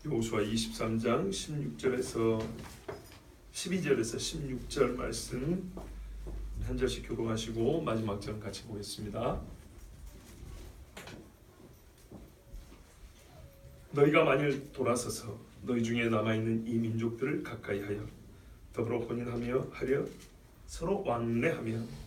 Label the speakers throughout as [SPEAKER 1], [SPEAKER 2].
[SPEAKER 1] 여호수아 23장 16절에서 12절에서 16절 말씀 한 절씩 교독하시고 마지막 절 같이 보겠습니다. 너희가 만일 돌아서서 너희 중에 남아있는 이 민족들을 가까이 하여 더불어 혼인하며 하려 서로 왕래하며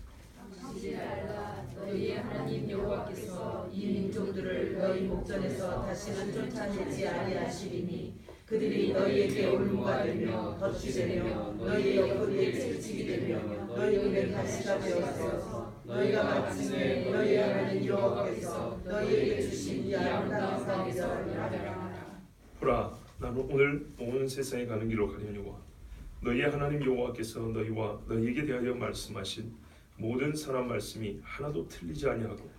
[SPEAKER 2] 너희의 하나님 여호와께서 이 민족들을 너희 목전에서 다시는 쫓아내지 아니하시리니 그들이 너희에게 올무가 되며 덫이 되며 너희의 옆구리에 채찍이 되며 너희 눈에 가시가 되어서 너희가 마침내 너희 하나님 여호와께서 너희에게 주신 이 아름다운 땅에서 멸하리라.
[SPEAKER 1] 보라, 나는 오늘 온 세상에 가는 길로 가려니와 너희의 하나님 여호와께서 너희와 너희에게 대하여 말씀하신 모든 선한 말씀이 하나도 틀리지 아니하고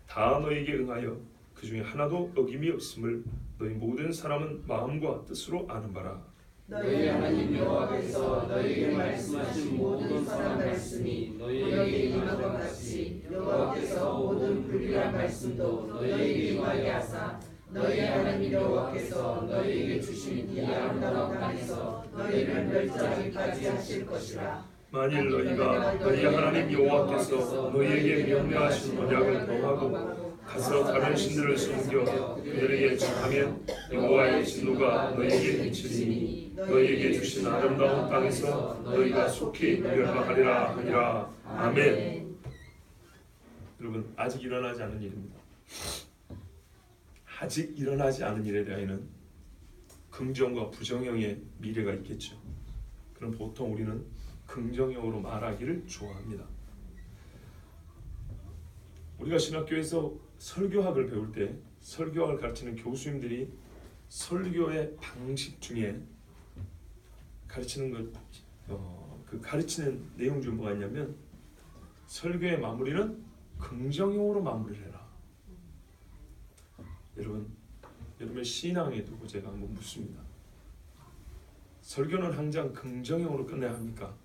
[SPEAKER 1] 다 너희에게 응하여 그 중에 하나도 어김이 없음을 너희 모든 사람은 마음과 뜻으로 아는 바라.
[SPEAKER 2] 너희 하나님 여호와께서 너희에게 말씀하신 모든 선한 말씀이 너희에게 임한 것 같이 여호와께서 모든 불의한 말씀도 너희에게 임하게 하사 너희 하나님 여호와께서 너희에게 주신 이 아름다운 땅에서 너희를 멸절하기까지 하실 것이라.
[SPEAKER 1] 만일 너희가 너희 하나님 여호와께서 너희에게 명령하신 언약을 범하고 가서 다른 신들을 섬겨 그들에게 절하면 여호와의 진노가 너희에게 미치리니 너희에게 주신 아름다운 땅에서 너희가 속히 멸망하리라 하니라. 아멘. 여러분, 아직 일어나지 않은 일입니다. 아직 일어나지 않은 일에 대해서는 긍정과 부정형의 미래가 있겠죠. 그럼 보통 우리는 긍정형으로 말하기를 좋아합니다. 우리가 신학교에서 설교학을 배울 때 설교학을 가르치는 교수님들이 설교의 방식 중에 가르치는 그 가르치는 내용 중 뭐가 있냐면 설교의 마무리는 긍정형으로 마무리를 해라. 여러분의 신앙에 두고 제가 한번 묻습니다. 설교는 항상 긍정형으로 끝내야 합니까?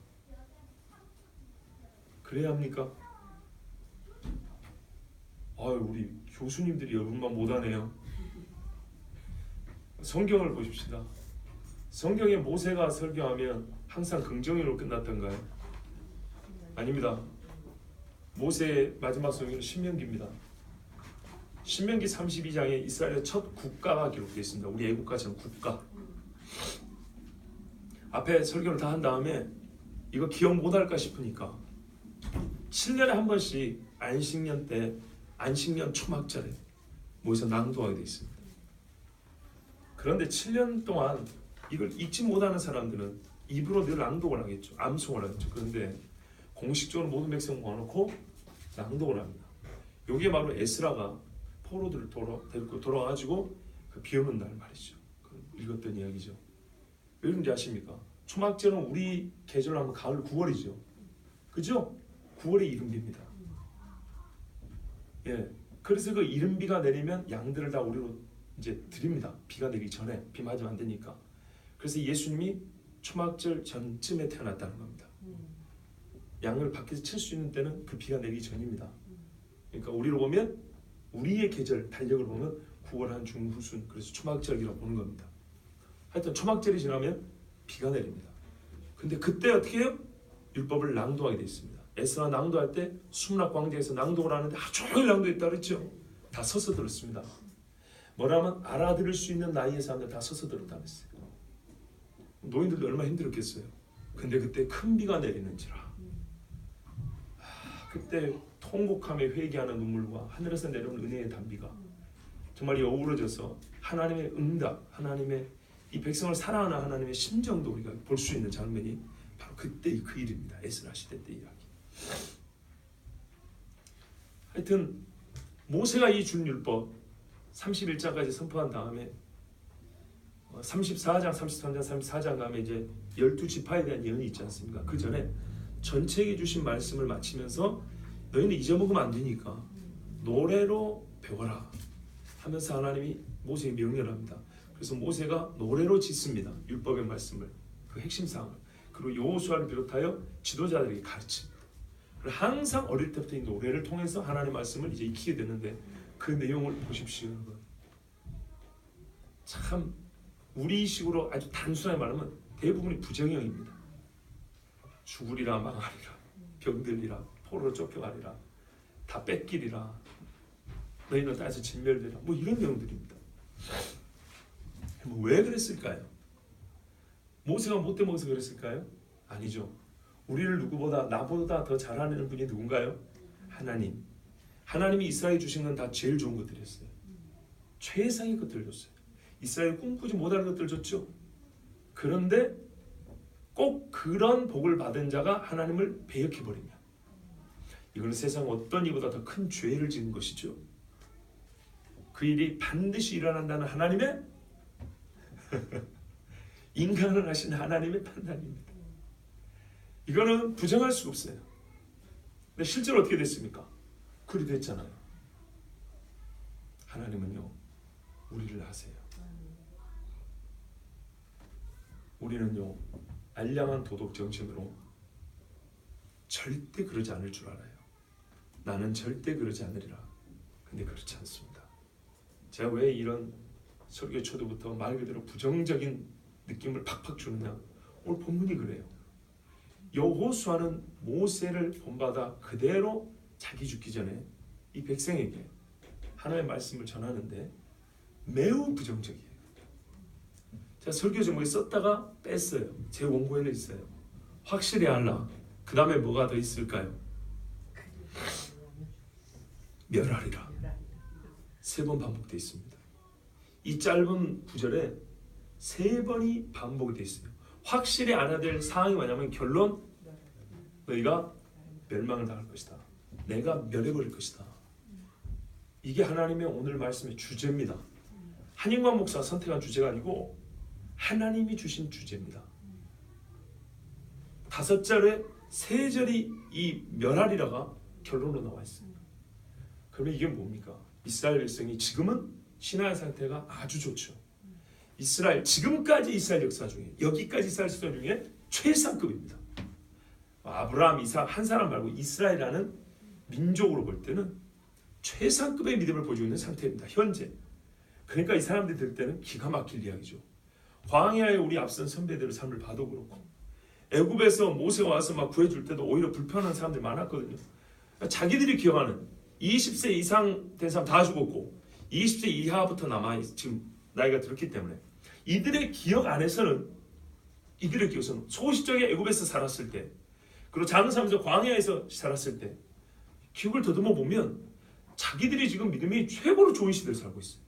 [SPEAKER 1] 그래야 합니까? 우리 교수님들이 여러분만 못하네요. 성경을 보십시다. 성경에 모세가 설교하면 항상 긍정형으로 끝났던가요? 아닙니다. 모세의 마지막 성경은 신명기입니다. 신명기 32장에 이스라엘의 첫 국가가 기록되어 있습니다. 우리 애국가처럼 국가. 앞에 설교를 다 한 다음에 이거 기억 못할까 싶으니까 7년에 한 번씩 안식년 때 안식년 초막절에 모여서 낭독하게 되어 있습니다. 그런데 7년 동안 이걸 읽지 못하는 사람들은 입으로 늘 낭독을 하겠죠. 암송을 하겠죠. 그런데 공식적으로 모든 백성 모아놓고 낭독을 합니다. 여기에 바로 에스라가 포로들을 데리고 돌아가지고 그 비 오는 날 말이죠. 읽었던 이야기죠. 왜 그런지 아십니까? 초막절은 우리 계절로 하면 가을 9월이죠. 그죠? 9월의 이른비입니다. 예, 그래서 그 이른비가 내리면 양들을 다 우리로 이제 드립니다. 비가 내리기 전에 비 맞으면 안 되니까. 그래서 예수님이 초막절 전쯤에 태어났다는 겁니다. 양을 밖에서 칠 수 있는 때는 그 비가 내리기 전입니다. 그러니까 우리로 보면 우리의 계절 달력을 보면 9월 한 중후순, 그래서 초막절이라고 보는 겁니다. 하여튼 초막절이 지나면 비가 내립니다. 근데 그때 어떻게 해요? 율법을 낭독하게 되어 있습니다. 에스라 낭독할 때 수문학 광장에서 낭독을 하는데 하루 종일 낭독했다 그랬죠. 다 서서 들었습니다. 뭐라면 알아들을 수 있는 나이의 사람들 다 서서 들었다 그랬어요. 노인들도 얼마나 힘들었겠어요. 근데 그때 큰 비가 내리는지라. 그때 통곡하며 회개하는 눈물과 하늘에서 내려오는 은혜의 단비가 정말 어우러져서 하나님의 응답, 하나님의 이 백성을 사랑하는 하나님의 심정도 우리가 볼 수 있는 장면이 바로 그때의 그 일입니다. 에스라 시대 때 이야기. 하여튼 모세가 이 준 율법 31장까지 선포한 다음에 34장, 33장, 34장 가면 이제 12지파에 대한 예언이 있지 않습니까? 그 전에 전체에게 주신 말씀을 마치면서 너희는 잊어먹으면 안 되니까 노래로 배워라 하면서 하나님이 모세에게 명령을 합니다. 그래서 모세가 노래로 짓습니다. 율법의 말씀을, 그 핵심 사항을. 그리고 여호수아를 비롯하여 지도자들에게 가르칩니다. 그리고 항상 어릴 때부터 이 노래를 통해서 하나님의 말씀을 이제 익히게 되는데 그 내용을 보십시오, 여러분. 참 우리식으로 아주 단순하게 말하면 대부분이 부정형입니다. 죽으리라 망하리라 병들리라 포로로 쫓겨가리라 다 뺏기리라 너희는 땅에서 진멸되라 뭐 이런 내용들입니다. 왜 그랬을까요? 모세가 못돼 먹어서 그랬을까요? 아니죠. 우리를 누구보다 나보다 더 잘하는 분이 누군가요? 하나님. 하나님이 이스라엘 주신 건 다 제일 좋은 것들이었어요. 최상의 것들을 줬어요. 이스라엘 꿈꾸지 못하는 것들을 줬죠. 그런데 꼭 그런 복을 받은 자가 하나님을 배역해버리면 이거는 세상 어떤 이보다 더 큰 죄를 지은 것이죠. 그 일이 반드시 일어난다는 하나님의 인간을 하신 하나님의 판단입니다. 이거는 부정할 수가 없어요. 근데 실제로 어떻게 됐습니까? 그리 됐잖아요. 하나님은요 우리를 하세요. 우리는요 알량한 도덕 정신으로 절대 그러지 않을 줄 알아요. 나는 절대 그러지 않으리라. 근데 그렇지 않습니다. 제가 왜 이런 설교 초도부터 말 그대로 부정적인 느낌을 팍팍 주느냐? 오늘 본문이 그래요. 여호수아는 모세를 본받아 그대로 자기 죽기 전에 이 백성에게 하나님의 말씀을 전하는데 매우 부정적이에요. 제가 설교 제목에 썼다가 뺐어요. 제 원고에는 있어요. 확실히 알라. 그 다음에 뭐가 더 있을까요? 멸하리라. 3번 반복되어 있습니다. 이 짧은 구절에 3번이 반복이 되어 있어요. 확실히 알아야 될 사항이 뭐냐면 결론 너희가 멸망을 당할 것이다. 내가 멸해버릴 것이다. 이게 하나님의 오늘 말씀의 주제입니다. 한인관 목사가 선택한 주제가 아니고 하나님이 주신 주제입니다. 5절에 3절이 이 멸하리라가 결론으로 나와 있습니다. 그러면 이게 뭡니까? 이스라엘 백성이 지금은 신앙의 상태가 아주 좋죠. 지금까지 이스라엘 역사 중에 여기까지 이스라엘 역사 중에 최상급입니다. 아브라함, 이삭 한 사람 말고 이스라엘이라는 민족으로 볼 때는 최상급의 믿음을 보여주고 있는 상태입니다. 현재. 그러니까 이 사람들이 들 때는 기가 막힐 이야기죠. 광야에 우리 앞선 선배들의 삶을 봐도 그렇고 애굽에서 모세가 와서 막 구해줄 때도 오히려 불편한 사람들이 많았거든요. 자기들이 기억하는 20세 이상 된 사람 다 죽었고 20세 이하부터 남아 지금 나이가 들었기 때문에 이들의 기억 안에서는 소시적인 애굽에서 살았을 때 그리고 작은 삶에서 광야에서 살았을 때 기억을 더듬어 보면 자기들이 지금 믿음이 최고로 좋은 시대를 살고 있어요.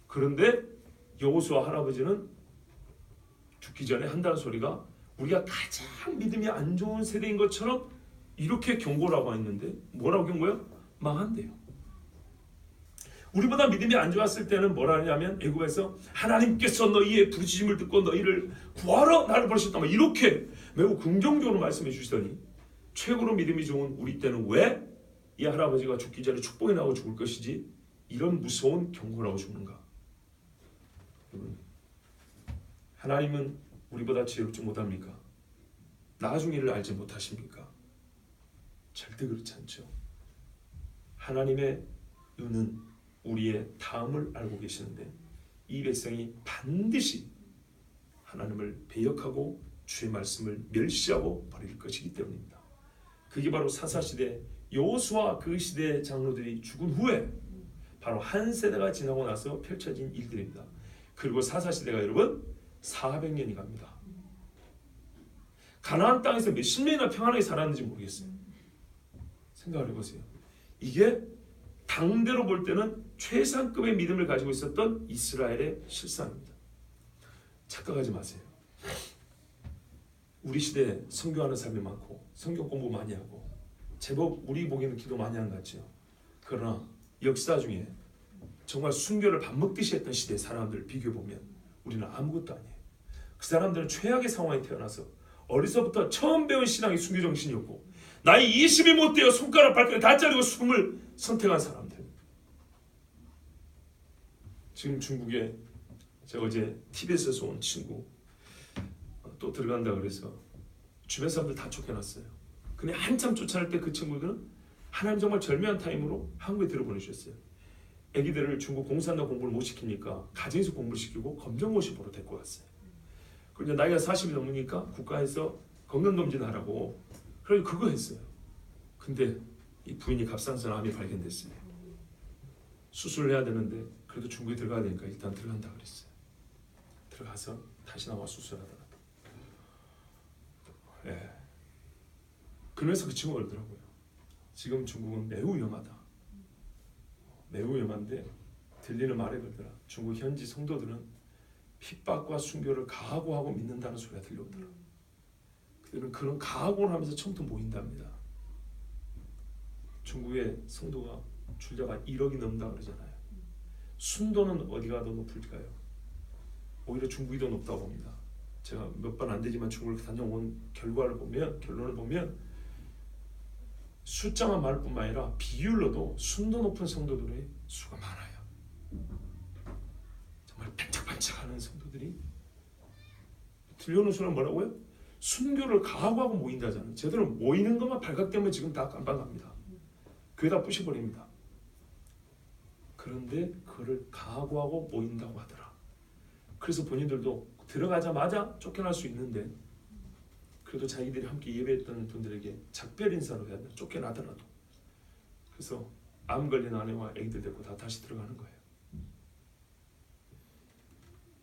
[SPEAKER 1] 그런데 여호수아 할아버지는 죽기 전에 한다는 소리가 우리가 가장 믿음이 안 좋은 세대인 것처럼 이렇게 경고를 하고 있는데 뭐라고 경고해요? 망한대요. 우리보다 믿음이 안 좋았을 때는 뭐라 하냐면 애굽에서 하나님께서 너희의 부르짖음을 듣고 너희를 구하러 나를 부르셨다 이렇게 매우 긍정적으로 말씀해 주시더니 최고로 믿음이 좋은 우리 때는 왜 이 할아버지가 죽기 전에 축복이 나고 죽을 것이지 이런 무서운 경고를 하고 죽는가? 하나님은 우리보다 지혜롭지 못합니까? 나중 일을 알지 못하십니까? 절대 그렇지 않죠. 하나님의 눈은 우리의 다음을 알고 계시는데 이 백성이 반드시 하나님을 배역하고 주의 말씀을 멸시하고 버릴 것이기 때문입니다. 그게 바로 사사시대 여호수아 그 시대 장로들이 죽은 후에 바로 한 세대가 지나고 나서 펼쳐진 일들입니다. 그리고 사사시대가 여러분 400년이 갑니다. 가나안 땅에서 몇십 년이나 평안하게 살았는지 모르겠어요. 생각을 해보세요. 이게 당대로 볼 때는 최상급의 믿음을 가지고 있었던 이스라엘의 실상입니다. 착각하지 마세요. 우리 시대에 성경하는 사람이 많고 성경 공부 많이 하고 제법 우리 보기에는 기도 많이 하는 것 같죠. 그러나 역사 중에 정말 순교를 밥 먹듯이 했던 시대의 사람들을 비교해보면 우리는 아무것도 아니에요. 그 사람들은 최악의 상황에 태어나서 어려서부터 처음 배운 신앙이 순교 정신이었고 나이 20이 못 되어 손가락 발가락 다 자르고 숨을 선택한 사람들. 지금 중국에 제가 어제 TV에서 온 친구 또 들어간다 그래서 주변 사람들 다 쫓겨났어요. 근데 한참 쫓아낼 때 그 친구들은 하나님 정말 절묘한 타임으로 한국에 들어보내주셨어요. 애기들을 중국 공산당 공부를 못 시키니까 가정에서 공부를 시키고 검정고시보러 데리고 갔어요. 그리고 나이가 40이 넘으니까 국가에서 건강검진하라고 그래서 그거 했어요. 근데 이 부인이 갑상선 암이 발견됐어요. 수술을 해야 되는데 그래도 중국에 들어가야 되니까 일단 들어간다 그랬어요. 들어가서 다시 나와 수술하더라고요. 예. 그래서 그 친구가 그러더라고요. 지금 중국은 매우 위험하다. 매우 위험한데 들리는 말에 그러더라. 중국 현지 성도들은 핍박과 순교를 각오하고 믿는다는 소리가 들려오더라. 그들은 그런 각오를 하면서 처음부터 모인답니다. 중국의 성도가 출자가 1억이 넘는다 그러잖아요. 순도는 어디가 더 높을까요? 오히려 중국이 더 높다고 봅니다. 제가 몇 번 안 되지만 중국을 다녀온 결론을 보면 숫자만 많을 뿐만 아니라 비율로도 순도 높은 성도들의 수가 많아요. 정말 반짝반짝하는 성도들이 들려오는 소리는 뭐라고요? 순교를 각오하고 모인다잖아요. 제대로 모이는 것만 발각되면 지금 다 깜빡합니다. 교회 다 부셔버립니다. 그런데 그를 각오하고 모인다고 하더라. 그래서 본인들도 들어가자마자 쫓겨날 수 있는데 그래도 자기들이 함께 예배했던 분들에게 작별 인사로 해야 돼. 쫓겨나더라도. 그래서 암 걸린 아내와 애기들 데리고 다 다시 들어가는 거예요.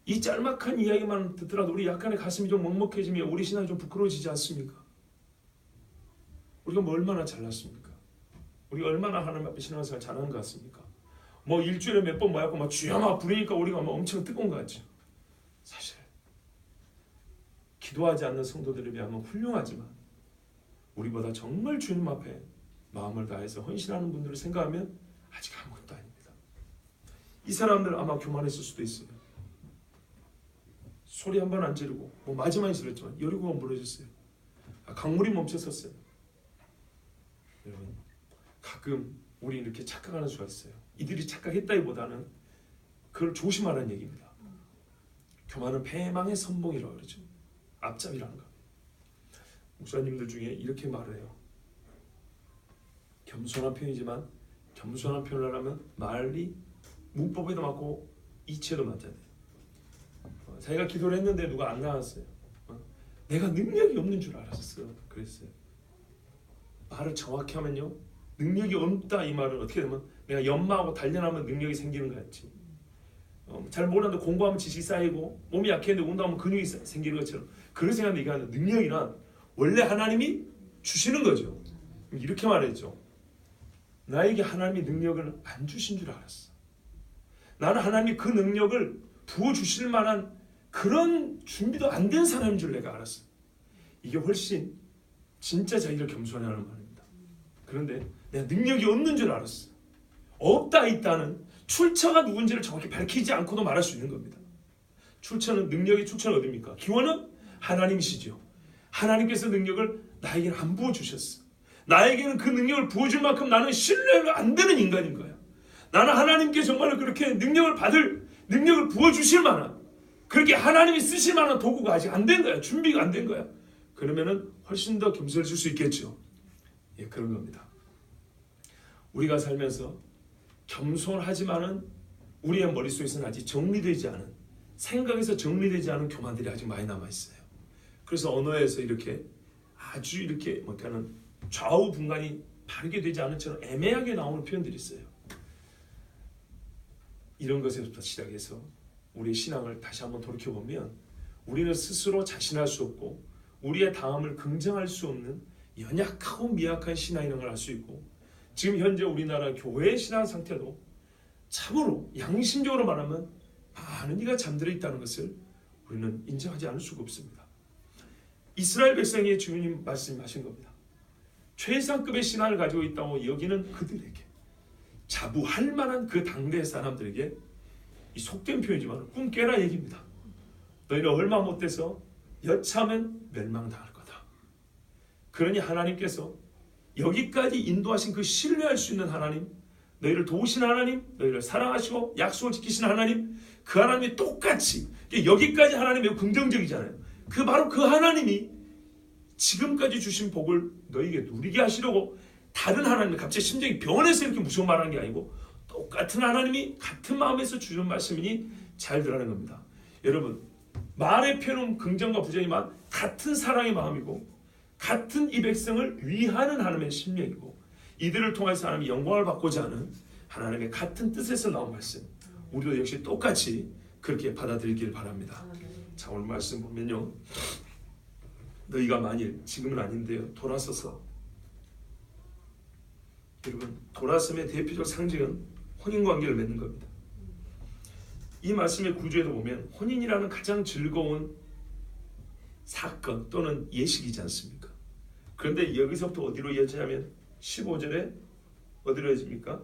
[SPEAKER 1] 이 짤막한 이야기만 듣더라도 우리 약간의 가슴이 좀 먹먹해지면 우리 신앙이 좀 부끄러워지지 않습니까? 우리가 뭐 얼마나 잘났습니까? 우리가 얼마나 하나님 앞에 신앙생활 잘하는 것 같습니까? 뭐 일주일에 몇 번 모였고 막 주여막 부르니까 우리가 뭐 엄청 뜨거운 것 같죠. 사실 기도하지 않는 성도들에 비하면 훌륭하지만 우리보다 정말 주님 앞에 마음을 다해서 헌신하는 분들을 생각하면 아직 아무것도 아닙니다. 이 사람들 아마 교만했을 수도 있어요. 소리 한 번 안 지르고 뭐 마지막에 지르지만 여리고가 무너졌어요. 강물이 멈췄었어요. 여러분 가끔 우리 이렇게 착각하는 수가 있어요. 이들이 착각했다기보다는 그걸 조심하라는 얘기입니다. 교만은 패망의 선봉이라고 그러죠. 앞잡이라는 거. 목사님들 중에 이렇게 말을 해요. 겸손한 표현이지만 겸손한 표현을 하면 말이 문법에도 맞고 이치에도 맞아야 돼요. 자기가 기도를 했는데 누가 안 나왔어요. 내가 능력이 없는 줄 알았어. 그랬어요. 말을 정확히 하면요. 능력이 없다 이 말은 어떻게 되면 내가 연마하고 단련하면 능력이 생기는 것 같지. 잘 모르는데 공부하면 지식이 쌓이고 몸이 약했는데 운동하면 근육이 생기는 것처럼 그런 생각을 얘기하는 능력이란 원래 하나님이 주시는 거죠. 이렇게 말했죠. 나에게 하나님이 능력을 안 주신 줄 알았어. 나는 하나님이 그 능력을 부어주실 만한 그런 준비도 안 된 사람인 줄 내가 알았어. 이게 훨씬 진짜 자기를 겸손해하는 말입니다. 그런데 내가 능력이 없는 줄 알았어. 없다 있다는 출처가 누군지를 정확히 밝히지 않고도 말할 수 있는 겁니다. 출처는 능력의 출처는 어디입니까? 기원은 하나님이시죠. 하나님께서 능력을 나에게는 안 부어주셨어. 나에게는 그 능력을 부어줄 만큼 나는 신뢰가 안 되는 인간인 거야. 나는 하나님께 정말 그렇게 능력을 부어주실 만한 그렇게 하나님이 쓰실 만한 도구가 아직 안 된 거야. 준비가 안 된 거야. 그러면은 훨씬 더 겸손해질 수 있겠죠. 예, 그런 겁니다. 우리가 살면서 겸손하지만은 우리의 머릿속에서는 아직 정리되지 않은 생각에서 정리되지 않은 교만들이 아직 많이 남아 있어요. 그래서 언어에서 이렇게 아주 이렇게 뭐냐면 좌우 분간이 바르게 되지 않은 처럼 애매하게 나오는 표현들이 있어요. 이런 것에서부터 시작해서 우리의 신앙을 다시 한번 돌이켜보면 우리는 스스로 자신할 수 없고 우리의 다음을 긍정할 수 없는 연약하고 미약한 신앙이라는 걸 알 수 있고 지금 현재 우리나라 교회의 신앙 상태도 참으로 양심적으로 말하면 많은 이가 잠들어 있다는 것을 우리는 인정하지 않을 수가 없습니다. 이스라엘 백성의 주님 말씀하신 겁니다. 최상급의 신앙을 가지고 있다고 여기는 그들에게 자부할 만한 그 당대 사람들에게 이 속된 표현이지만 꿈 깨라 얘기입니다. 너희는 얼마 못돼서 여차하면 멸망당할 거다. 그러니 하나님께서 여기까지 인도하신 그 신뢰할 수 있는 하나님, 너희를 도우신 하나님, 너희를 사랑하시고 약속을 지키신 하나님, 그 하나님이 똑같이 여기까지 하나님이 긍정적이잖아요. 바로 그 하나님이 지금까지 주신 복을 너희에게 누리게 하시려고 다른 하나님, 갑자기 심정이 변해서 이렇게 무서운 말하는 게 아니고 똑같은 하나님이 같은 마음에서 주는 말씀이니 잘 들으라는 겁니다. 여러분, 말의 표현은 긍정과 부정이지만 같은 사랑의 마음이고 같은 이 백성을 위하는 하나님의 심령이고 이들을 통해서 하나님이 영광을 받고자 하는 하나님의 같은 뜻에서 나온 말씀, 우리도 역시 똑같이 그렇게 받아들이길 바랍니다. 자, 오늘 말씀 보면요, 너희가 만일, 지금은 아닌데요, 돌아서서, 여러분, 돌아섬의 대표적 상징은 혼인관계를 맺는 겁니다. 이 말씀의 구조에도 보면 혼인이라는 가장 즐거운 사건 또는 예식이지 않습니까? 그런데 여기서부터 어디로 이어지냐면 15절에 어디로 이어집니까?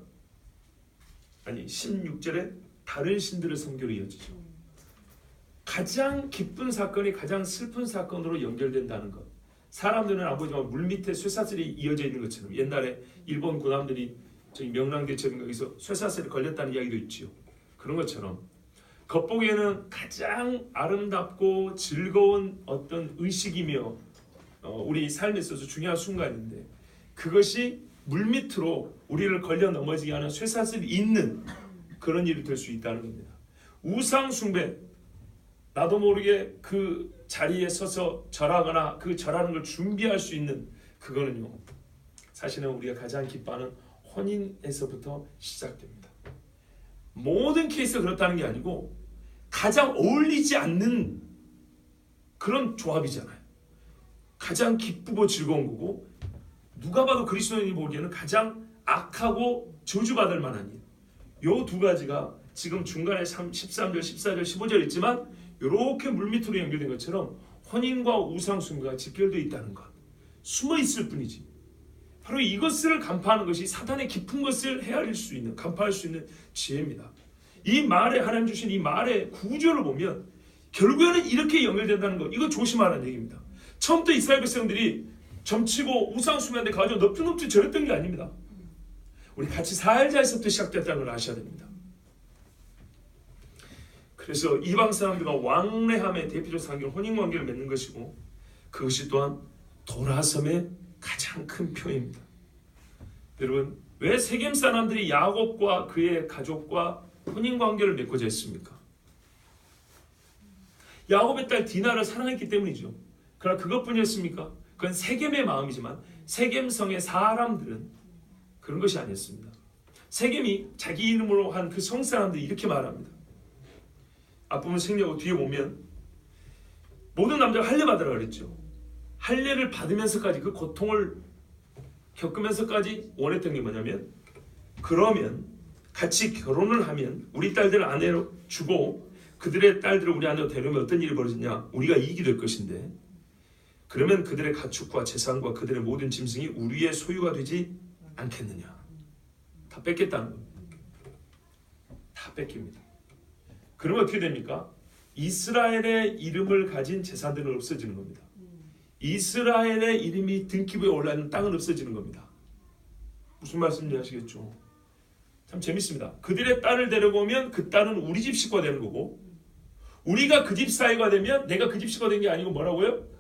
[SPEAKER 1] 아니 16절에 다른 신들을 섬기로 이어지죠. 가장 기쁜 사건이 가장 슬픈 사건으로 연결된다는 것. 사람들은 안 보지만 물밑에 쇠사슬이 이어져 있는 것처럼 옛날에 일본 군함들이 저기 명랑대처럼 여기서 쇠사슬이 걸렸다는 이야기도 있지요. 그런 것처럼 겉보기에는 가장 아름답고 즐거운 어떤 의식이며 우리 삶에 있어서 중요한 순간인데 그것이 물밑으로 우리를 걸려 넘어지게 하는 쇠사슬이 있는 그런 일이 될 수 있다는 겁니다. 우상 숭배, 나도 모르게 그 자리에 서서 절하거나 그 절하는 걸 준비할 수 있는 그거는요, 사실은 우리가 가장 기뻐하는 혼인에서부터 시작됩니다. 모든 케이스가 그렇다는 게 아니고 가장 어울리지 않는 그런 조합이잖아요. 가장 기쁘고 즐거운 거고 누가 봐도 그리스도인이 보기에는 가장 악하고 저주받을 만한 일. 요 두 가지가 지금 중간에 13절, 14절, 15절 있지만 이렇게 물밑으로 연결된 것처럼 혼인과 우상 숭배가 직결되어 있다는 것. 숨어 있을 뿐이지. 바로 이것을 간파하는 것이 사탄의 깊은 것을 헤아릴 수 있는, 간파할 수 있는 지혜입니다. 이 말에 하나님 주신 이 말의 구조를 보면 결국에는 이렇게 연결된다는 것. 이거 조심하라는 얘기입니다. 처음부터 이스라엘 백성들이 점치고 우상 숭배하는데 가지고 넙죽넙죽 절했던 게 아닙니다. 우리 같이 살자에서부터 시작됐다는 걸 아셔야 됩니다. 그래서 이방 사람들과 왕래함의 대표적 상징은 혼인관계를 맺는 것이고 그것이 또한 돌아섬의 가장 큰 표현입니다. 여러분, 왜 세겜 사람들이 야곱과 그의 가족과 혼인관계를 맺고자 했습니까? 야곱의 딸 디나를 사랑했기 때문이죠. 그러나 그것뿐이었습니까? 그건 세겜의 마음이지만 세겜성의 사람들은 그런 것이 아니었습니다. 세겜이 자기 이름으로 한 그 성사람들이 이렇게 말합니다. 앞부분 생략하고 뒤에 보면 모든 남자가 할례 받으라 그랬죠. 할례를 받으면서까지 그 고통을 겪으면서까지 원했던 게 뭐냐면 그러면 같이 결혼을 하면 우리 딸들을 아내로 주고 그들의 딸들을 우리 아내로 데려오면 어떤 일이 벌어지냐? 우리가 이익이 될 것인데 그러면 그들의 가축과 재산과 그들의 모든 짐승이 우리의 소유가 되지 않겠느냐? 다 뺏겠다는 겁니다. 다 뺏깁니다. 그러면 어떻게 됩니까? 이스라엘의 이름을 가진 재산들은 없어지는 겁니다. 이스라엘의 이름이 등기부에 올라있는 땅은 없어지는 겁니다. 무슨 말씀인지 아시겠죠? 참 재밌습니다. 그들의 딸을 데려오면 그 딸은 우리 집 식구가 되는 거고 우리가 그 집 사이가 되면 내가 그 집 식구가 되는 게 아니고 뭐라고요?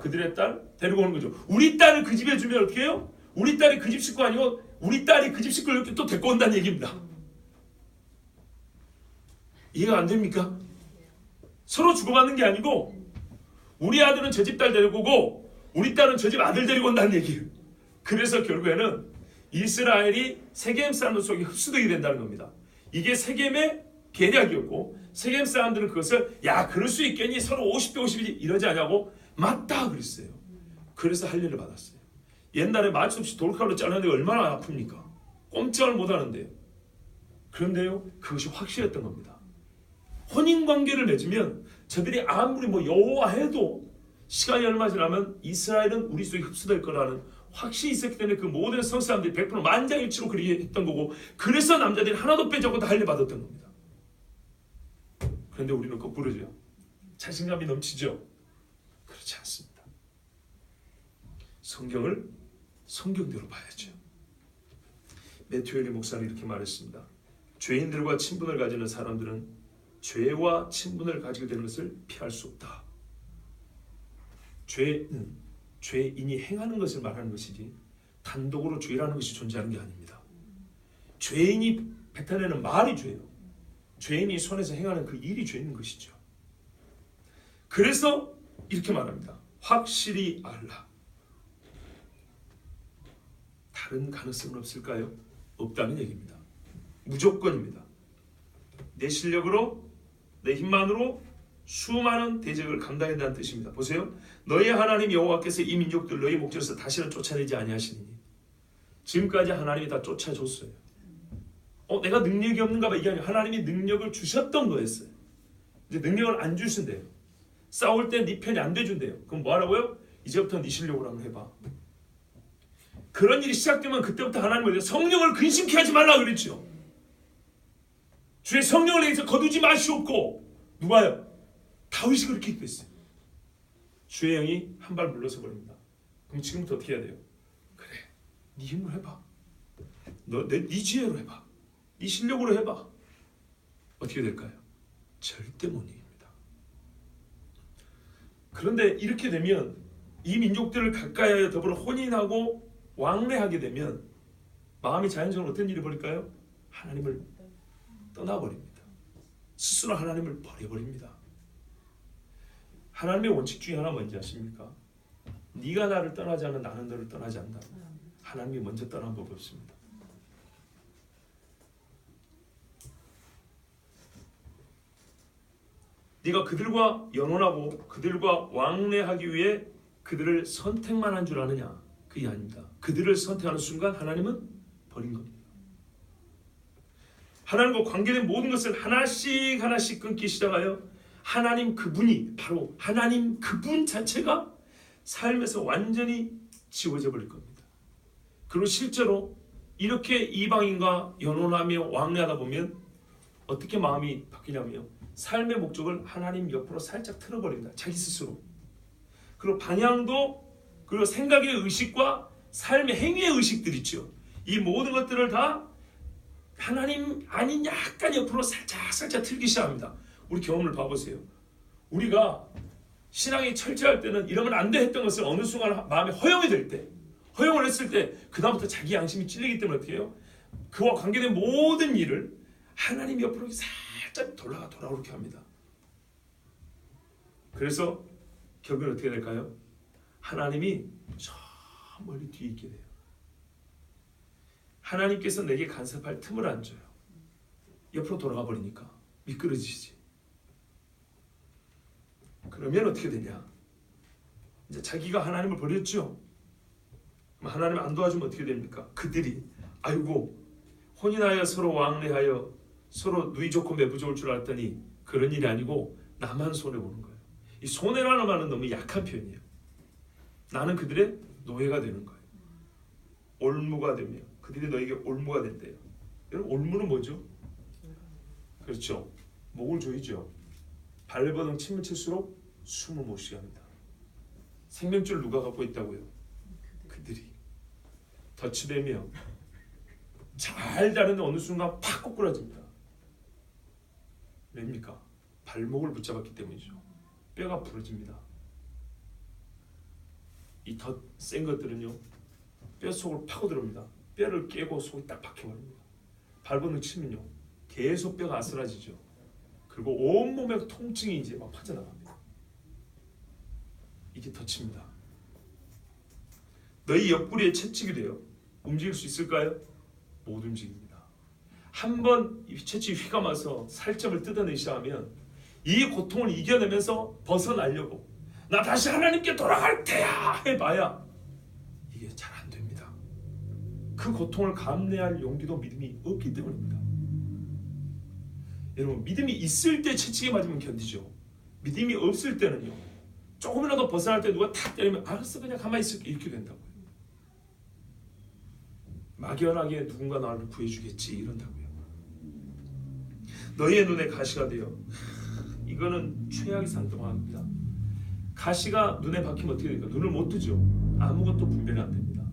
[SPEAKER 1] 그들의 딸 데리고 오는 거죠. 우리 딸을 그 집에 주면 어떻게 해요? 우리 딸이 그 집 식구 아니고 우리 딸이 그 집 식구를 이렇게 또 데리고 온다는 얘기입니다. 이해가 안 됩니까? 서로 주고받는 게 아니고 우리 아들은 저 집 딸 데리고 오고 우리 딸은 저 집 아들 데리고 온다는 얘기예요. 그래서 결국에는 이스라엘이 세겜 사람들 속에 흡수되게 된다는 겁니다. 이게 세겜의 계략이었고 세겜 사람들은 그것을 야 그럴 수 있겠니? 서로 50대 50이지 이러지 않냐고 맞다 그랬어요. 그래서 할례를 받았어요. 옛날에 마취 없이 돌칼로 자르는데 얼마나 아픕니까? 꼼짝을 못하는데요. 그런데요 그것이 확실했던 겁니다. 혼인관계를 맺으면 저들이 아무리 여호와 해도 시간이 얼마 지나면 이스라엘은 우리 속에 흡수될 거라는 확신이 있었기 때문에 그 모든 성사람들이 100% 만장일치로 그렇게 했던 거고 그래서 남자들이 하나도 빼지 않고 다 할례 받았던 겁니다. 그런데 우리는 거꾸로죠. 자신감이 넘치죠. 그렇지 않습니다. 성경을 성경대로 봐야죠. 매튜엘리 목사는 이렇게 말했습니다. 죄인들과 친분을 가지는 사람들은 죄와 친분을 가지게 되는 것을 피할 수 없다. 죄는 죄인이 행하는 것을 말하는 것이지 단독으로 죄라는 것이 존재하는 게 아닙니다. 죄인이 뱉어내는 말이 죄예요. 죄인이 손에서 행하는 그 일이 죄인 것이죠. 그래서 이렇게 말합니다. 확실히 알라. 다른 가능성은 없을까요? 없다는 얘기입니다. 무조건입니다. 내 실력으로, 내 힘만으로 수많은 대적을 감당한다는 뜻입니다. 보세요. 너희 하나님 여호와께서 이 민족들 너희 목전에서 다시는 쫓아내지 아니하시니. 지금까지 하나님이 다 쫓아줬어요. 내가 능력이 없는가 봐. 이게 아니라 하나님이 능력을 주셨던 거였어요. 이제 능력을 안 주신대요. 싸울 때 네 편이 안 돼준대요. 그럼 뭐 하라고요? 이제부터 네 실력으로 한번 해봐. 그런 일이 시작되면 그때부터 하나님은 성령을 근심케 하지 말라 그랬죠. 주의 성령을 내게서 거두지 마시옵고. 누가요? 다윗이 그렇게 기도했어요. 주의 영이 한 발 물러서 버립니다. 그럼 지금부터 어떻게 해야 돼요? 그래, 네 힘으로 해봐. 네 지혜로 해봐. 네 실력으로 해봐. 어떻게 될까요? 절대 못 이깁니다. 그런데 이렇게 되면 이 민족들을 가까이하여 더불어 혼인하고 왕래하게 되면 마음이 자연적으로 어떤 일이 벌일까요? 하나님을 떠나버립니다. 스스로 하나님을 버려버립니다. 하나님의 원칙 중에 하나 뭔지 아십니까? 네가 나를 떠나지 않으면 나는 너를 떠나지 않는다. 하나님이 먼저 떠난 법이 없습니다. 네가 그들과 연혼하고 그들과 왕래하기 위해 그들을 선택만 한 줄 아느냐? 그게 아닙니다. 그들을 선택하는 순간 하나님은 버린 겁니다. 하나님과 관계된 모든 것을 하나씩 하나씩 끊기 시작하여 하나님 그분이 바로 하나님 그분 자체가 삶에서 완전히 지워져 버릴 겁니다. 그리고 실제로 이렇게 이방인과 연혼하며 왕래하다 보면 어떻게 마음이 바뀌냐면요. 삶의 목적을 하나님 옆으로 살짝 틀어버립니다. 자기 스스로. 그리고 방향도 그리고 생각의 의식과 삶의 행위의 의식들 있죠. 이 모든 것들을 다 하나님 아닌 약간 옆으로 살짝 틀기 시작합니다. 우리 경험을 봐보세요. 우리가 신앙이 철저할 때는 이러면 안 돼 했던 것을 어느 순간 마음에 허용이 될 때, 허용을 했을 때 그 다음부터 자기 양심이 찔리기 때문에 어떻게 해요? 그와 관계된 모든 일을 하나님 옆으로 살짝 돌아오게 합니다. 그래서 결국은 어떻게 될까요? 하나님이 저 멀리 뒤에 있게 돼요. 하나님께서 내게 간섭할 틈을 안 줘요. 옆으로 돌아가 버리니까 미끄러지지. 그러면 어떻게 되냐? 이제 자기가 하나님을 버렸죠. 그럼 하나님 안 도와주면 어떻게 됩니까? 그들이 아이고 혼인하여 서로 왕래하여 서로 누이 좋고 매부 좋을 줄 알았더니 그런 일이 아니고 나만 손해 보는 거예요. 이 손해라는 말은 너무 약한 표현이에요. 나는 그들의 노예가 되는 거예요. 올무가 되며 그들이 너에게 올무가 된대요. 여러분 올무는 뭐죠? 그렇죠. 목을 조이죠. 발버둥 침을 칠수록 숨을 못 쉬게 합니다. 생명줄 누가 갖고 있다고요? 그들이. 덧치되며 잘 자르는 어느 순간 팍 꼬꾸라집니다. 왜입니까? 발목을 붙잡았기 때문이죠. 뼈가 부러집니다. 이 덧 센 것들은요 뼈 속으로 파고들어옵니다. 뼈를 깨고 속이 딱 박혀버립니다. 발버둥 치면요 계속 뼈가 아스라지죠. 그리고 온몸에 통증이 이제 막 퍼져나갑니다. 이게 덧칩니다. 너희 옆구리에 채찍이 돼요. 움직일 수 있을까요? 못 움직입니다. 한번 채찍이 휘감아서 살점을 뜯어내기 시작하면 이 고통을 이겨내면서 벗어나려고 나 다시 하나님께 돌아갈 테야 해봐야 이게 잘 안 됩니다. 그 고통을 감내할 용기도 믿음이 없기 때문입니다. 여러분 믿음이 있을 때 채찍에 맞으면 견디죠. 믿음이 없을 때는요 조금이라도 벗어날 때 누가 탁 때리면 알았어 그냥 가만히 있을게 이렇게 된다고요. 막연하게 누군가 나를 구해주겠지 이런다고요. 너희의 눈에 가시가 되어 이거는 최악의 상황입니다. 가시가 눈에 박히면 어떻게 됩니까? 눈을 못 뜨죠. 아무것도 분별이 안 됩니다.